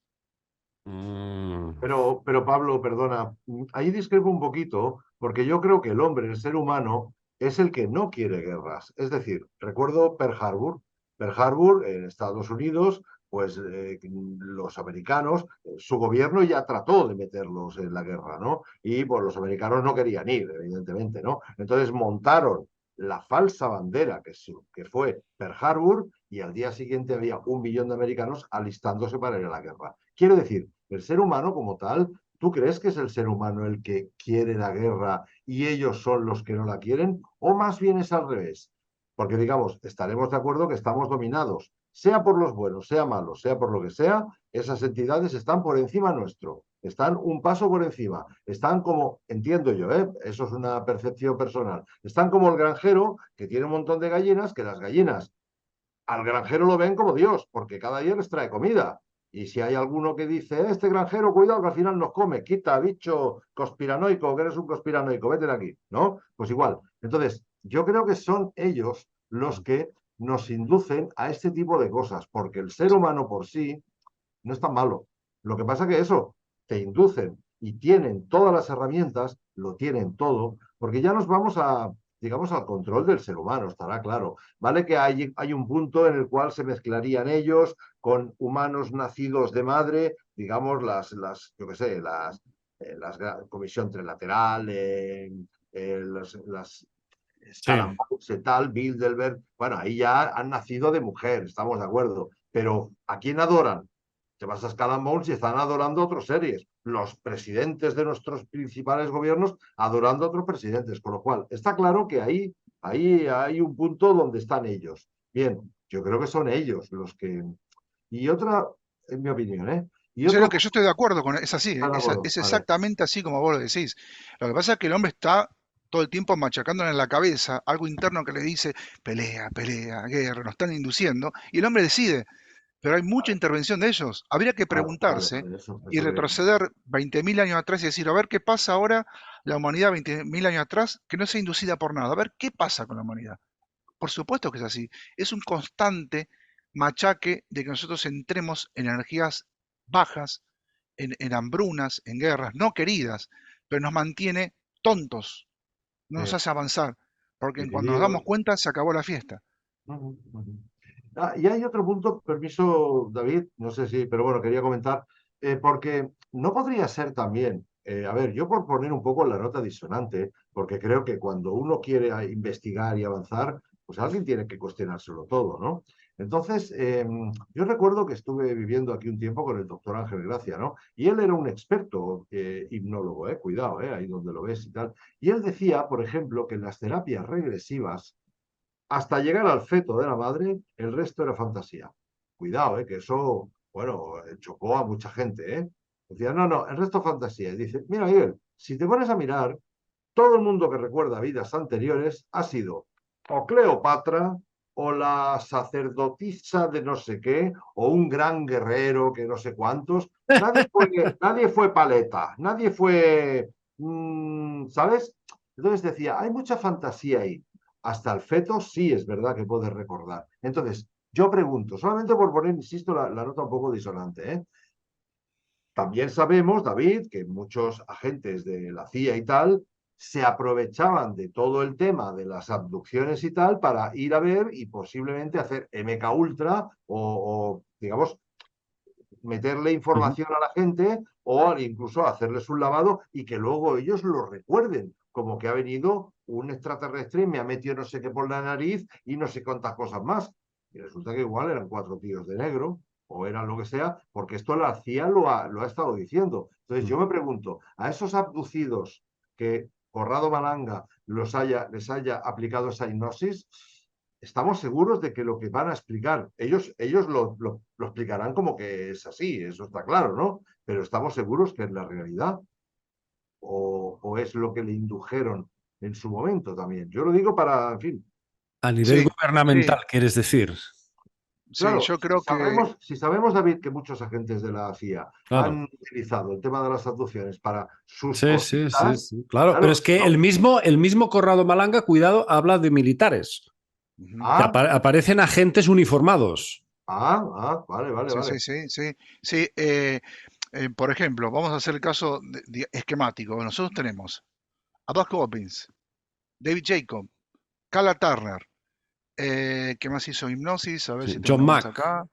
A: Mm,
B: Pero Pablo, perdona, ahí discrepo un poquito, porque yo creo que el hombre, el ser humano, es el que no quiere guerras. Es decir, recuerdo Pearl Harbor. Pearl Harbor en Estados Unidos, pues los americanos, su gobierno ya trató de meterlos en la guerra, ¿no? Y pues los americanos no querían ir, evidentemente, ¿no? Entonces montaron la falsa bandera que fue Pearl Harbor y al día siguiente había 1 millón de americanos alistándose para ir a la guerra. Quiero decir, el ser humano como tal, ¿tú crees que es el ser humano el que quiere la guerra y ellos son los que no la quieren? ¿O más bien es al revés? Porque digamos, estaremos de acuerdo que estamos dominados, sea por los buenos, sea malos, sea por lo que sea, esas entidades están por encima nuestro, están un paso por encima, están como, entiendo yo, eso es una percepción personal, están como el granjero que tiene un montón de gallinas, que las gallinas al granjero lo ven como Dios, porque cada día les trae comida. Y si hay alguno que dice, este granjero, cuidado que al final nos come, quita, bicho conspiranoico, que eres un conspiranoico, vete de aquí, ¿no? Pues igual. Entonces, yo creo que son ellos los que nos inducen a este tipo de cosas, porque el ser humano por sí no es tan malo. Lo que pasa que eso, te inducen y tienen todas las herramientas, lo tienen todo, porque ya nos vamos digamos, al control del ser humano, estará claro. Vale que hay un punto en el cual se mezclarían ellos con humanos nacidos de madre, digamos, yo qué sé, comisión trilateral, las
A: Sí,
B: Scaramucci, tal, Bilderberg, bueno, ahí ya han nacido de mujer, estamos de acuerdo, pero ¿a quién adoran? Te vas a Skull and Bones y están adorando otras series. Los presidentes de nuestros principales gobiernos adorando a otros presidentes. Con lo cual, está claro que ahí hay un punto donde están ellos. Bien, yo creo que son ellos los que. Y otra, en mi opinión, ¿eh? Y
C: Yo
B: otro
C: lo que yo estoy de acuerdo con, es así,
B: ¿están de acuerdo?
C: es
B: Vale.
C: exactamente así como vos lo decís. Lo que pasa es que el hombre está todo el tiempo machacándole en la cabeza algo interno que le dice pelea, pelea, guerra, nos están induciendo, y el hombre decide, pero hay mucha intervención de ellos. Habría que preguntarse
B: Vale,
C: y
B: eso quería.
C: retroceder 20.000 años atrás y decir, a ver qué pasa ahora la humanidad 20.000 años atrás, que no sea inducida por nada. A ver qué pasa con la humanidad. Por supuesto que es así. Es un constante machaque de que nosotros entremos en energías bajas, en hambrunas, en guerras no queridas, pero nos mantiene tontos, no nos hace avanzar, porque cuando nos damos
B: Divididos.
C: cuenta se acabó la fiesta.
B: Ujú, ujú. Y hay otro punto, permiso, David, no sé si, pero bueno, quería comentar, porque no podría ser también, a ver, yo por poner un poco la nota disonante, porque creo que cuando uno quiere investigar y avanzar, pues alguien tiene que cuestionárselo todo, ¿no? Entonces, yo recuerdo que estuve viviendo aquí un tiempo con el doctor Ángel Gracia, ¿no? Y él era un experto hipnólogo, cuidado, ahí donde lo ves y tal. Y él decía, por ejemplo, que en las terapias regresivas, hasta llegar al feto de la madre, el resto era fantasía. Cuidado, que eso, bueno, chocó a mucha gente, ¿eh? Decía, no, no, el resto es fantasía. Y dice, mira, Miguel, si te pones a mirar, todo el mundo que recuerda vidas anteriores ha sido o Cleopatra, o la sacerdotisa de no sé qué, o un gran guerrero que no sé cuántos. Nadie fue paleta, nadie fue, ¿sabes? Entonces decía, hay mucha fantasía ahí. Hasta el feto sí es verdad que puedes recordar. Entonces, yo pregunto, solamente por poner, insisto, la nota un poco disonante, ¿eh? También sabemos, David, que muchos agentes de la CIA y tal se aprovechaban de todo el tema de las abducciones y tal para ir a ver y posiblemente hacer MK Ultra digamos, meterle
A: ujú.
B: información a la gente o incluso hacerles un lavado y que luego ellos lo recuerden, como que ha venido un extraterrestre y me ha metido no sé qué por la nariz y no sé cuántas cosas más. Y resulta que igual eran cuatro tíos de negro o eran lo que sea, porque esto la CIA lo ha estado diciendo. Entonces yo me pregunto, a esos abducidos que Corrado Malanga les haya aplicado esa hipnosis, estamos seguros de que lo que van a explicar, ellos lo explicarán como que es así, eso está claro, ¿no? Pero estamos seguros que es la realidad o es lo que le indujeron en su momento también. Yo lo digo para, en fin,
A: A nivel
C: Sí, sí,
A: gubernamental, quieres decir.
C: sí,
B: claro,
C: yo creo que
B: si sabemos, David, que muchos agentes de la CIA
A: Claro.
B: han utilizado el tema de las abducciones para sus
A: Sí, sí, sí,
B: cositas,
A: sí. Claro, pero
B: claro,
A: es que el mismo Corrado Malanga, cuidado, habla de militares,
C: ujú.
A: que
B: ah,
A: aparecen agentes uniformados.
B: vale, vale,
C: Sí,
B: vale.
C: sí, sí, sí, sí. Por ejemplo, vamos a hacer el caso esquemático. Nosotros tenemos a Doc Hobbins, David Jacob, Cala Turner, ¿qué más hizo Hipnosis? A ver
A: Sí,
C: si tengo
A: John
C: uno más
A: Mack.
C: acá.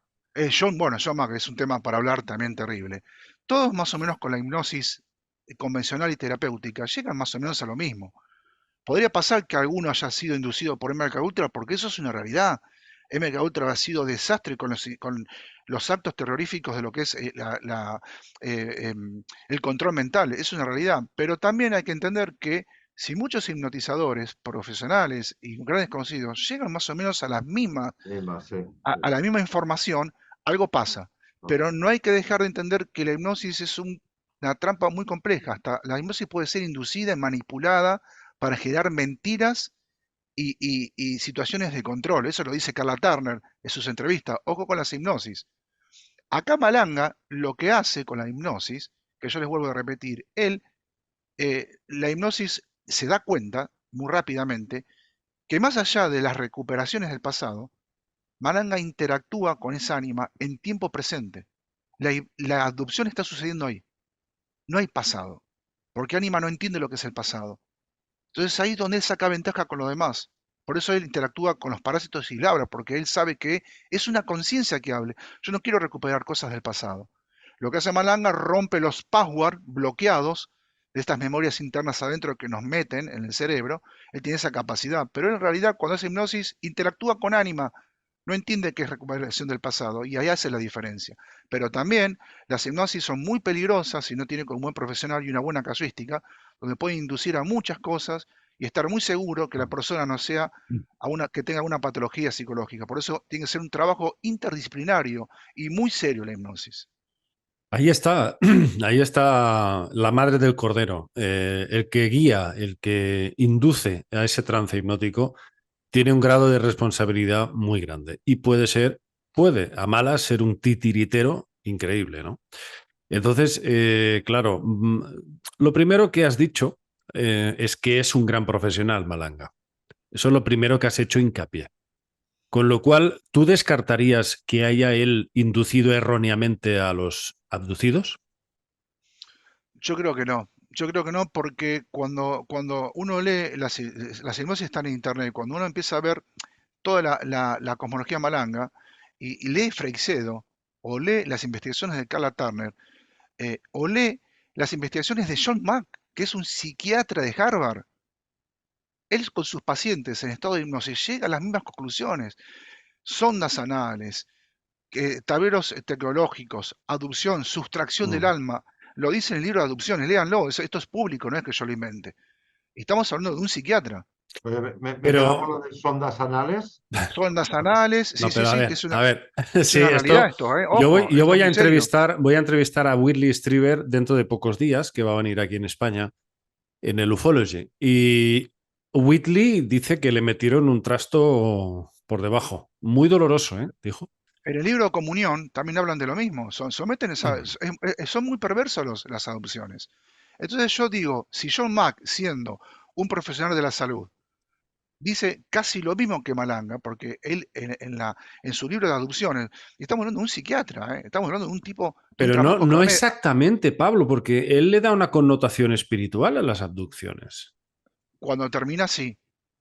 C: John Mack es un tema para hablar también terrible. Todos más o menos con la hipnosis convencional y terapéutica llegan más o menos a lo mismo. Podría pasar que alguno haya sido inducido por MK Ultra, porque eso es una realidad. MK Ultra ha sido desastre con los actos terroríficos de lo que es el control mental, es una realidad. Pero también hay que entender que si muchos hipnotizadores profesionales y grandes conocidos llegan más o menos a las mismas,
B: Sí, sí.
C: a la misma información, algo pasa.
B: No,
C: Pero no hay que dejar de entender que la hipnosis es una trampa muy compleja. Hasta la hipnosis puede ser inducida y manipulada para generar mentiras y situaciones de control. Eso lo dice Carla Turner en sus entrevistas. Ojo con las hipnosis. Acá Malanga lo que hace con la hipnosis, que yo les vuelvo a repetir, la hipnosis se da cuenta muy rápidamente que más allá de las recuperaciones del pasado, Malanga interactúa con esa ánima en tiempo presente. La adopción está sucediendo ahí. No hay pasado. Porque ánima no entiende lo que es el pasado. Entonces ahí es donde él saca ventaja con los demás. Por eso él interactúa con los parásitos y labra, porque él sabe que es una conciencia que hable. Yo no quiero recuperar cosas del pasado. Lo que hace Malanga rompe los passwords bloqueados de estas memorias internas adentro que nos meten en el cerebro. Él tiene esa capacidad, pero él en realidad cuando hace hipnosis interactúa con ánima, no entiende que es recuperación del pasado y ahí hace la diferencia. Pero también las hipnosis son muy peligrosas si no tiene con un buen profesional y una buena casuística, donde puede inducir a muchas cosas y estar muy seguro que la persona no sea que tenga una patología psicológica. Por eso tiene que ser un trabajo interdisciplinario y muy serio la hipnosis.
A: Ahí está, ahí está la madre del cordero. El que guía, el que induce a ese trance hipnótico, tiene un grado de responsabilidad muy grande y puede a malas ser un titiritero increíble, ¿no? Entonces, claro, lo primero que has dicho es que es un gran profesional, Malanga. Eso es lo primero que has hecho hincapié. Con lo cual, ¿tú descartarías que haya él inducido erróneamente a los abducidos?
C: Yo creo que no. Yo creo que no porque cuando uno lee las hipnosis están en internet, cuando uno empieza a ver toda la cosmología malanga y lee Freixedo o lee las investigaciones de Carla Turner o lee las investigaciones de John Mack, que es un psiquiatra de Harvard, él con sus pacientes en estado de hipnosis llega a las mismas conclusiones. Sondas anales, tableros tecnológicos, aducción, sustracción del
A: Mm.
C: alma. Lo dice en el libro de adopciones, léanlo, esto es público, no es que yo lo invente. Estamos hablando de un psiquiatra.
B: Oye, me he
A: Pero,
B: quedado con lo de sondas anales.
C: Sondas anales, sí,
A: no,
C: sí,
A: pero
C: sí,
A: a ver,
C: es
A: sí,
C: una realidad
A: esto,
C: esto, ojo,
A: yo
C: esto es muy serio.
A: voy a entrevistar a Whitley Strieber dentro de pocos días, que va a venir aquí en España, en el Ufology. Y Whitley dice que le metieron un trasto por debajo. Muy doloroso, ¿eh? Dijo.
C: En el libro de Comunión también hablan de lo mismo, someten son muy perversos las adopciones. Entonces yo digo, si John Mack, siendo un profesional de la salud, dice casi lo mismo que Malanga, porque él en su libro de adopciones, estamos hablando de un psiquiatra, estamos hablando de un tipo, de un
A: Pero no,
C: trabajo
A: no exactamente, Pablo, porque él le da una connotación espiritual a las abducciones.
C: cuando termina así.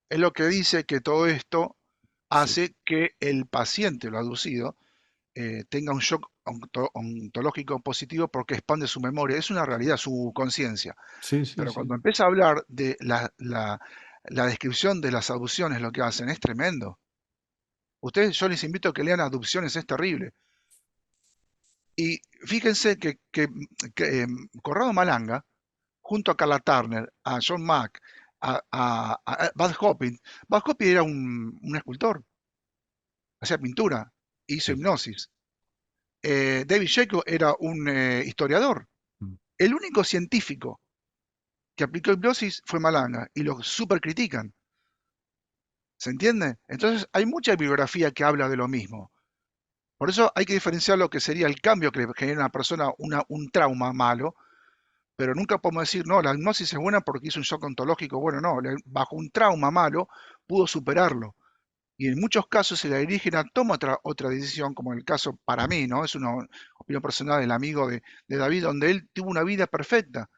C: Es lo que dice que todo esto
A: Sí,
C: hace que el paciente, lo aducido, tenga un shock ontológico positivo porque expande su memoria, es una realidad, su conciencia.
A: sí, sí,
C: Pero
A: sí.
C: cuando empieza a hablar de la descripción de las abducciones, lo que hacen es tremendo. Ustedes, yo les invito a que lean Adopciones, es terrible. Y fíjense Corrado Malanga, junto a Carla Turner, a John Mack, a Bud Hopkins, Bud Hopkins era un escultor, hacía pintura, hizo
A: Sí.
C: hipnosis. David Jacob era un historiador.
A: Mm.
C: El único científico que aplicó hipnosis fue Malanga y lo super critican. ¿Se entiende? Entonces hay mucha bibliografía que habla de lo mismo. Por eso hay que diferenciar lo que sería el cambio que le genera a una persona un trauma malo, pero nunca podemos decir, no, la hipnosis es buena porque hizo un shock ontológico. Bueno, no, bajo un trauma malo pudo superarlo. Y en muchos casos el alienígena toma otra decisión, como en el caso para mí, ¿no? Es una opinión personal del amigo de David, donde él tuvo una vida perfecta.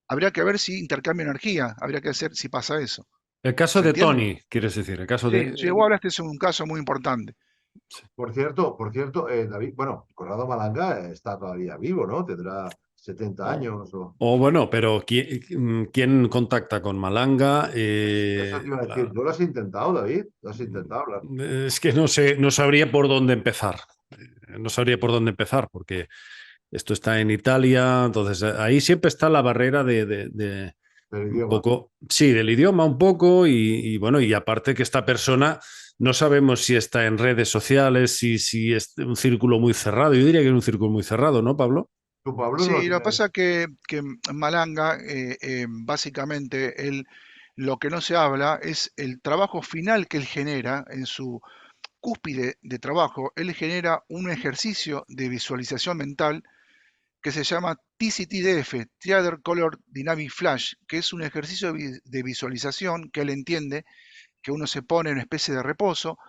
C: Habría que ver si intercambia energía, habría que hacer si pasa eso.
A: El caso
C: ¿Se
A: de
C: entiende?
A: Tony, quieres decir, el caso
C: Sí, sí,
A: de...
C: vos hablaste de un caso muy importante.
B: Por cierto, David, bueno, Conrado Malanga está todavía vivo, ¿no? Tendrá 70
A: O,
B: años o...
A: o bueno, pero ¿quién contacta con Malanga?
B: Eso te iba a decir,
A: Claro.
B: ¿tú lo has intentado, David? ¿Lo has intentado hablar?
A: Es que no sé, no sabría por dónde empezar. No sabría por dónde empezar, porque esto está en Italia, entonces ahí siempre está la barrera de
B: Del
A: un
B: idioma.
A: poco, sí, del idioma un poco, y bueno, y aparte que esta persona no sabemos si está en redes sociales, si es un círculo muy cerrado. Yo diría que es un círculo muy cerrado, ¿no, Pablo?
B: Tú, Pablo, no lo
C: Sí, lo que pasa
B: tienes.
C: es que Malanga, básicamente, lo que no se habla es el trabajo final que él genera en su cúspide de trabajo. Él genera un ejercicio de visualización mental que se llama TCTDF, Theater Color Dynamic Flash, que es un ejercicio de visualización que él entiende que uno se pone en una especie de reposo,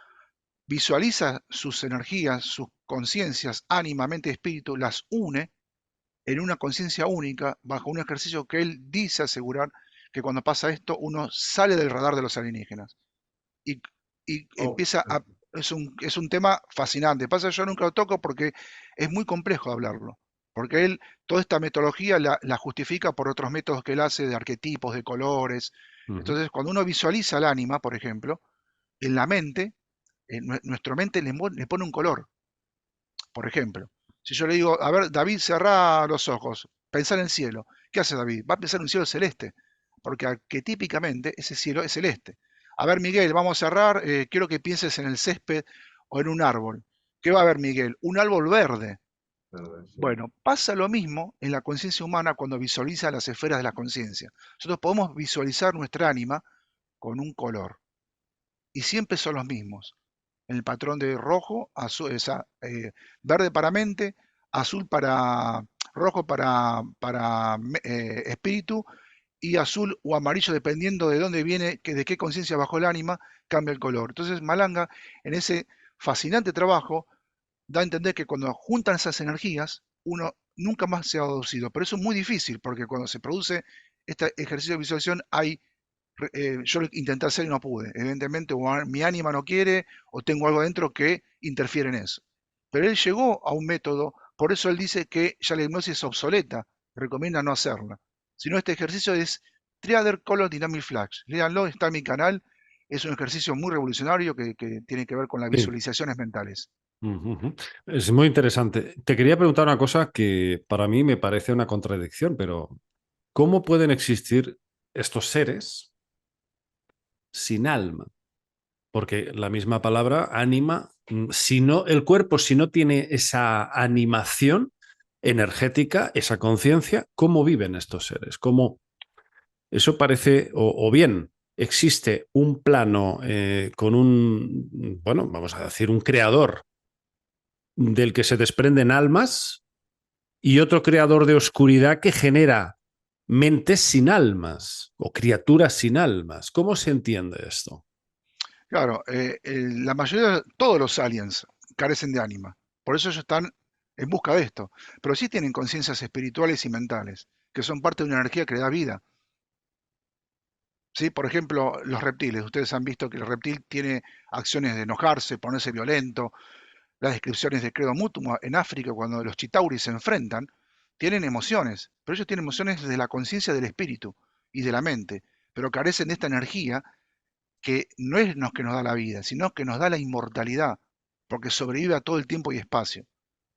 C: visualiza sus energías, sus conciencias, ánima, mente y espíritu, las une en una conciencia única bajo un ejercicio que él dice asegurar que cuando pasa esto uno sale del radar de los alienígenas y, y
B: Oh,
C: empieza a... Es un tema fascinante. Pasa que yo nunca lo toco porque es muy complejo hablarlo. Porque él, toda esta metodología la justifica por otros métodos que él hace de arquetipos, de colores.
A: Ujú.
C: Entonces, cuando uno visualiza el ánima, por ejemplo, en la mente, nuestra mente le pone un color. Por ejemplo, si yo le digo, a ver, David, cerrá los ojos, pensá en el cielo. ¿Qué hace David? Va a pensar en un cielo celeste, porque arquetípicamente ese cielo es celeste. A ver, Miguel, vamos a cerrar, quiero que pienses en el césped o en un árbol. ¿Qué va a ver Miguel? Un árbol verde.
B: sí.
C: Bueno, pasa lo mismo en la conciencia humana cuando visualiza las esferas de la conciencia. Nosotros podemos visualizar nuestra ánima con un color y siempre son los mismos. En el patrón de rojo, azul, verde para mente, azul para rojo para espíritu y azul o amarillo dependiendo de dónde viene, de qué conciencia bajó el ánima, cambia el color. Entonces Malanga en ese fascinante trabajo da a entender que cuando juntan esas energías, uno nunca más se ha aducido. Pero eso es muy difícil porque cuando se produce este ejercicio de visualización hay yo lo intenté hacer y no pude. Evidentemente, mi ánima no quiere o tengo algo dentro que interfiere en eso. Pero él llegó a un método, por eso él dice que ya la hipnosis es obsoleta, recomienda no hacerla. Sino este ejercicio es Triader Color Dynamic Flash. Léanlo, está en mi canal. Es un ejercicio muy revolucionario que tiene que ver con las
A: Sí.
C: visualizaciones mentales.
A: Ujú, ujú. Es muy interesante. Te quería preguntar una cosa que para mí me parece una contradicción, pero ¿cómo pueden existir estos seres sin alma? Porque la misma palabra, ánima, si no, el cuerpo, si no tiene esa animación energética, esa conciencia, ¿cómo viven estos seres? ¿Cómo eso parece, o bien existe un plano con un, bueno, vamos a decir, un creador del que se desprenden almas y otro creador de oscuridad que genera mentes sin almas o criaturas sin almas? ¿Cómo se entiende esto?
C: Claro, la mayoría, todos los aliens carecen de ánima. Por eso ellos están en busca de esto. Pero sí tienen conciencias espirituales y mentales, que son parte de una energía que le da vida. ¿Sí? Por ejemplo, los reptiles. Ustedes han visto que el reptil tiene acciones de enojarse, ponerse violento. Las descripciones de credo mutuo en África, cuando los chitauris se enfrentan, tienen emociones. Pero ellos tienen emociones de la conciencia del espíritu y de la mente. Pero carecen de esta energía que no es lo que nos da la vida, sino que nos da la inmortalidad, porque sobrevive a todo el tiempo y espacio.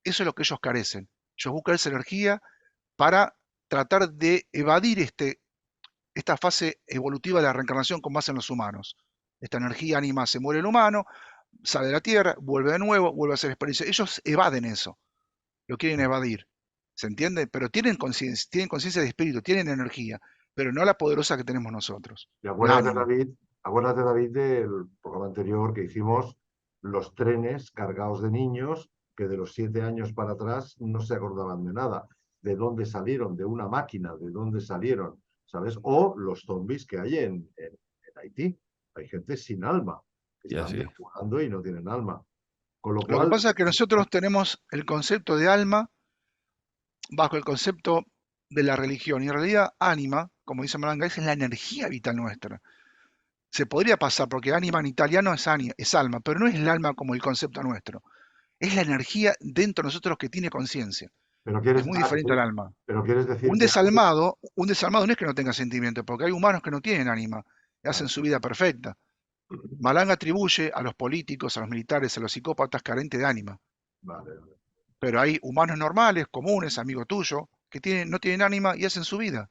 C: Eso es lo que ellos carecen. Ellos buscan esa energía para tratar de evadir esta fase evolutiva de la reencarnación como hacen los humanos. Esta energía anima, se muere el humano, sale de la Tierra, vuelve de nuevo, vuelve a hacer experiencia. Ellos evaden eso, lo quieren evadir. ¿Se entiende? Pero tienen conciencia de espíritu, tienen energía, pero no la poderosa que tenemos nosotros,
B: Y
C: la ánima.
B: acuérdate, David, del programa anterior que hicimos, los trenes cargados de niños que de los 7 años para atrás no se acordaban de nada, de dónde salieron, de una máquina, de dónde salieron, ¿sabes? O los zombies que hay en Haití. Hay gente sin alma, que
A: Y
B: están
A: así.
B: depurando y no tienen alma. Con lo
C: Lo que
B: cual,
C: pasa es que nosotros tenemos el concepto de alma bajo el concepto de la religión y en realidad ánima, como dice Malanga, es la energía vital nuestra. Se podría pasar porque ánima en italiano es alma, pero no es el alma como el concepto nuestro. Es la energía dentro de nosotros que tiene conciencia.
B: pero
C: Es
B: quieres,
C: muy diferente al alma.
B: pero quieres decir que
C: Un desalmado no es que no tenga sentimiento, porque hay humanos que no tienen ánima, y hacen
B: vale,
C: su vida perfecta. Malanga atribuye a los políticos, a los militares, a los psicópatas carentes de ánima.
B: vale, vale.
C: Pero hay humanos normales, comunes, amigo tuyo, que no tienen ánima y hacen su vida.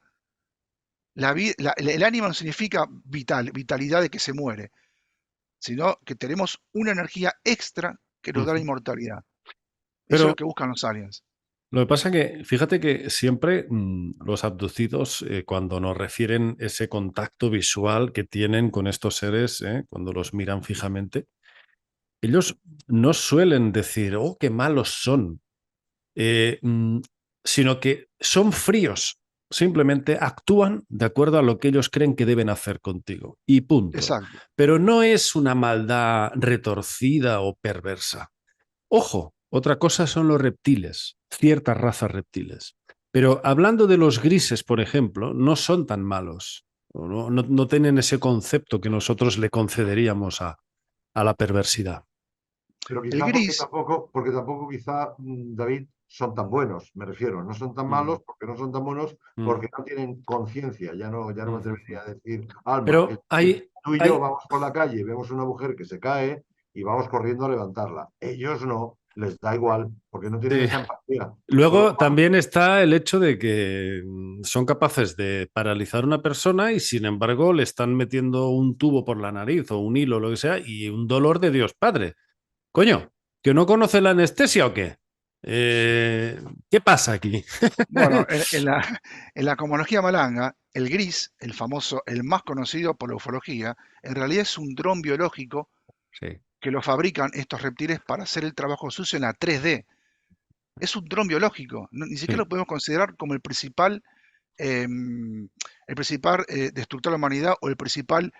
C: El ánima no significa vitalidad de que se muere, sino que tenemos una energía extra que nos da la
A: Ujú.
C: inmortalidad. Eso es lo
A: Pero
C: que buscan los aliens.
A: lo que pasa que, fíjate que siempre los abducidos, cuando nos refieren ese contacto visual que tienen con estos seres, cuando los miran fijamente, ellos no suelen decir, oh, qué malos son, eh, mm, sino que son fríos. Simplemente actúan de acuerdo a lo que ellos creen que deben hacer contigo. Y punto.
C: Exacto.
A: Pero no es una maldad retorcida o perversa. Ojo, otra cosa son los reptiles, ciertas razas reptiles. Pero hablando de los grises, por ejemplo, no son tan malos. O no tienen ese concepto que nosotros le concederíamos a la perversidad.
B: Pero
C: El
B: quizá
C: gris,
B: porque tampoco quizá, David, son tan buenos, me refiero. No son tan malos
A: Mm,
B: porque no son tan buenos
A: mm,
B: porque no tienen conciencia. Ya no me
A: mm,
B: atrevería
A: mm.
B: a decir alma. Es
A: Pero
B: decir,
A: hay,
B: tú y yo
A: hay,
B: vamos por la calle, vemos una mujer que se cae y vamos corriendo a levantarla. Ellos no, les da igual porque no tienen
A: sí.
B: esa empatía. Con lo
A: Luego
B: cual,
A: también está el hecho de que son capaces de paralizar a una persona y sin embargo le están metiendo un tubo por la nariz o un hilo o lo que sea y un dolor de Dios Padre. Coño, ¿que no conoce la anestesia o qué? Eh, ¿Qué pasa aquí?
C: bueno, en la cosmología malanga, el gris, el famoso, el más conocido por la ufología, en realidad es un dron biológico
A: Sí,
C: que lo fabrican estos reptiles para hacer el trabajo sucio en la 3D. Es un dron biológico, ni siquiera
A: sí.
C: lo podemos considerar como el principal destructor de la humanidad o el principal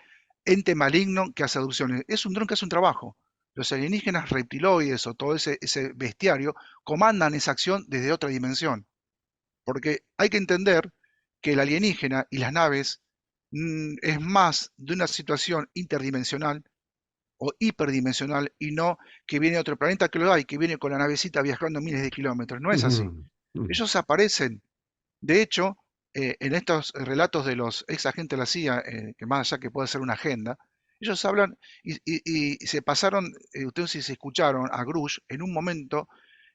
C: ente maligno que hace adopciones. Es un dron que hace un trabajo. Los alienígenas reptiloides o todo ese bestiario comandan esa acción desde otra dimensión. Porque hay que entender que el alienígena y las naves es más de una situación interdimensional o hiperdimensional y no que viene de otro planeta que lo hay, que viene con la navecita viajando miles de kilómetros. No es así.
A: Ujú, ujú.
C: Ellos aparecen. De hecho, en estos relatos de los ex agentes de la CIA, que más allá que puede ser una agenda, ellos hablan y se pasaron, ustedes si se escucharon a Grush, en un momento,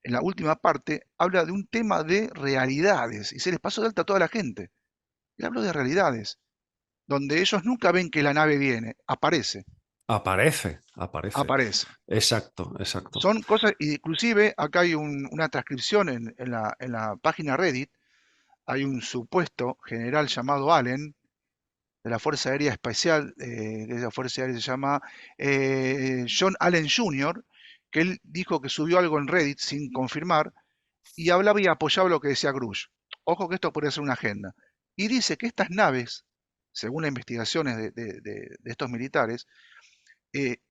C: en la última parte, habla de un tema de realidades y se les pasó de alta a toda la gente. Y hablo de realidades, donde ellos nunca ven que la nave viene, aparece,
A: Aparece, aparece.
C: aparece.
A: Exacto, exacto.
C: Son cosas, inclusive acá hay una transcripción en la página Reddit, hay un supuesto general llamado Allen, de la Fuerza Aérea Especial, de la Fuerza Aérea se llama John Allen Jr., que él dijo que subió algo en Reddit sin confirmar y hablaba y apoyaba lo que decía Grush. Ojo que esto podría ser una agenda. Y dice que estas naves, según las investigaciones de estos militares,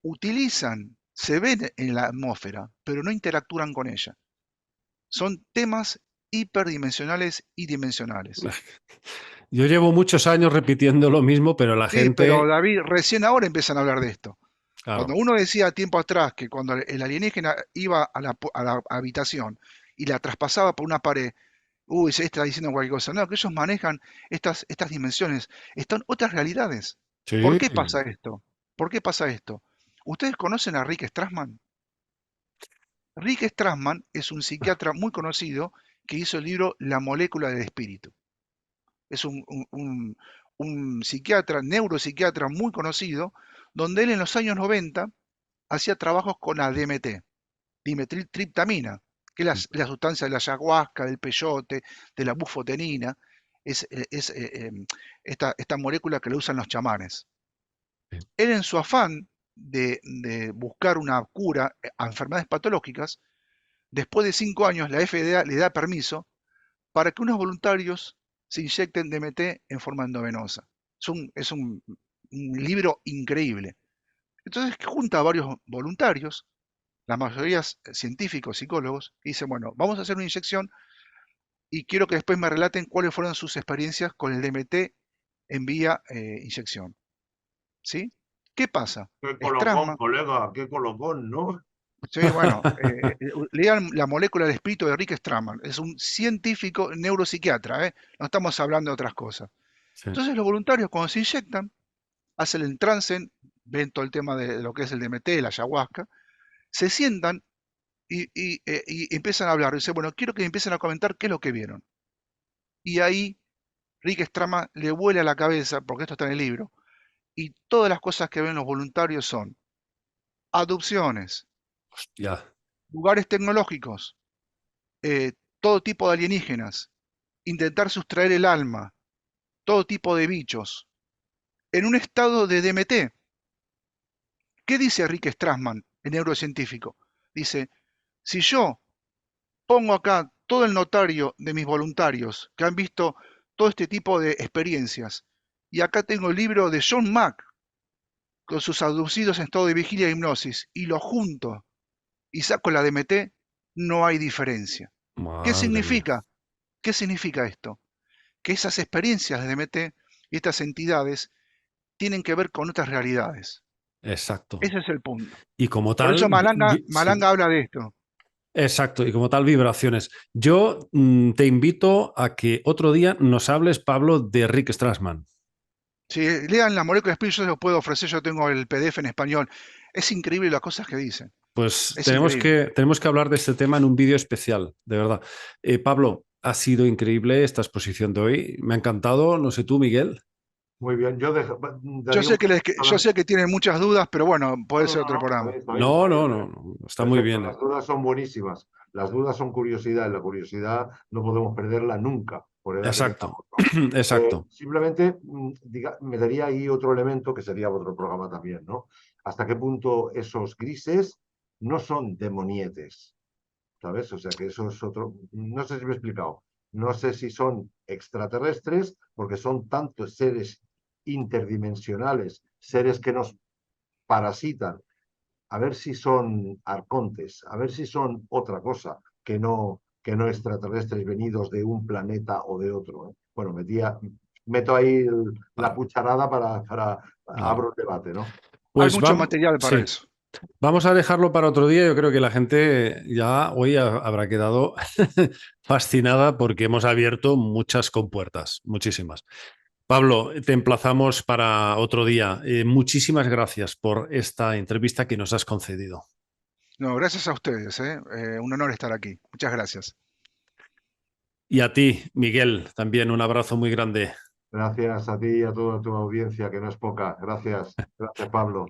C: utilizan, se ven en la atmósfera, pero no interactúan con ella. Son temas hiperdimensionales y dimensionales.
A: Yo llevo muchos años repitiendo lo mismo, pero la
C: Sí, pero
A: gente,
C: David, recién ahora empiezan a hablar de esto. Cuando
A: claro,
C: uno decía tiempo atrás que cuando el alienígena iba a la habitación y la traspasaba por una pared, uy, se está diciendo cualquier cosa. No, que ellos manejan estas dimensiones. Están otras realidades. ¿Por
A: sí,
C: qué pasa esto? ¿Por qué pasa esto? ¿Ustedes conocen a Rick Strassman? Rick Strassman es un psiquiatra muy conocido que hizo el libro La molécula del espíritu. Es un psiquiatra, neuropsiquiatra muy conocido, donde él en los años 90 hacía trabajos con la DMT, dimetiltriptamina, que es la sustancia de la ayahuasca, del peyote, de la bufotenina, es esta molécula que la usan los chamanes. Él en su afán de buscar una cura a enfermedades patológicas, después de 5 años la FDA le da permiso para que unos voluntarios se inyecten DMT en forma endovenosa. Es un libro increíble. Entonces junta a varios voluntarios, la mayoría científicos, psicólogos, y dicen, bueno, vamos a hacer una inyección y quiero que después me relaten cuáles fueron sus experiencias con el DMT en vía inyección. ¿Sí? ¿Qué pasa?
B: qué colocón,
C: Strasma,
B: colega, qué colocón, ¿no?
C: sí, bueno, lean La molécula del espíritu de Rick Strassman. Es un científico neuropsiquiatra, ¿eh? No estamos hablando de otras cosas.
A: sí.
C: Entonces los voluntarios cuando se inyectan, hacen el trance, ven todo el tema de lo que es el DMT, la ayahuasca, se sientan y empiezan a hablar. Dice, bueno, quiero que empiecen a comentar qué es lo que vieron. Y ahí Rick Strama le vuela la cabeza, porque esto está en el libro, y todas las cosas que ven los voluntarios son adopciones,
A: Ya.
C: lugares tecnológicos, todo tipo de alienígenas, intentar sustraer el alma, todo tipo de bichos, en un estado de DMT. ¿Qué dice Rick Strassman, el neurocientífico? Dice, si yo pongo acá todo el notario de mis voluntarios que han visto todo este tipo de experiencias, y acá tengo el libro de John Mack con sus abducidos en estado de vigilia e hipnosis, y lo junto y saco la DMT, no hay diferencia. ¿Qué
A: Madre mía.
C: significa? ¿Qué significa esto? Que esas experiencias de DMT y estas entidades tienen que ver con otras realidades.
A: Exacto.
C: Ese es el punto.
A: Y como
C: Por
A: tal,
C: eso Malanga,
A: sí,
C: Malanga habla de esto.
A: exacto, y como tal, vibraciones. Yo te invito a que otro día nos hables, Pablo, de Rick Strassman.
C: Si lean La molécula de espíritu, yo se los puedo ofrecer, yo tengo el PDF en español. Es increíble las cosas que dicen.
A: Pues
C: Es increíble.
A: tenemos que hablar de este tema en un vídeo especial, de verdad. Pablo, ha sido increíble esta exposición de hoy. Me ha encantado. No sé tú, Miguel.
B: Muy bien, yo
C: Yo
B: daría un
C: sé que,
B: poco
C: yo sé que tienen muchas dudas, pero bueno,
B: No,
C: puede
B: no,
C: ser
B: no,
C: otro
B: no,
C: programa.
B: está bien,
A: No,
B: está bien.
A: no, no, no. Está muy
B: Perfecto,
A: bien.
B: las dudas son buenísimas. Las dudas son curiosidad y la curiosidad no podemos perderla nunca, por edad que
A: Exacto,
B: tengamos, ¿no?
A: exacto.
B: Simplemente me daría ahí otro elemento que sería otro programa también, ¿no? Hasta qué punto esos grises no son demonietes, ¿sabes? O sea que eso es otro. No sé si me he explicado. No sé si son extraterrestres, porque son tantos seres interdimensionales, seres que nos parasitan, a ver si son arcontes, a ver si son otra cosa que no extraterrestres venidos de un planeta o de otro. ¿Eh? Bueno, meto ahí la
A: Vale,
B: cucharada para
A: vale.
B: abro el debate, ¿no?
C: Hay
A: Pues
C: mucho
A: vamos,
C: material para
A: sí,
C: eso.
A: vamos a dejarlo para otro día. Yo creo que la gente ya hoy habrá quedado fascinada porque hemos abierto muchas compuertas, muchísimas. Pablo, te emplazamos para otro día. Muchísimas gracias por esta entrevista que nos has concedido.
C: No, gracias a ustedes, ¿eh? Un honor estar aquí. Muchas gracias.
A: Y a ti, Miguel, también un abrazo muy grande.
B: Gracias a ti y a toda tu audiencia, que no es poca. Gracias, gracias, Pablo.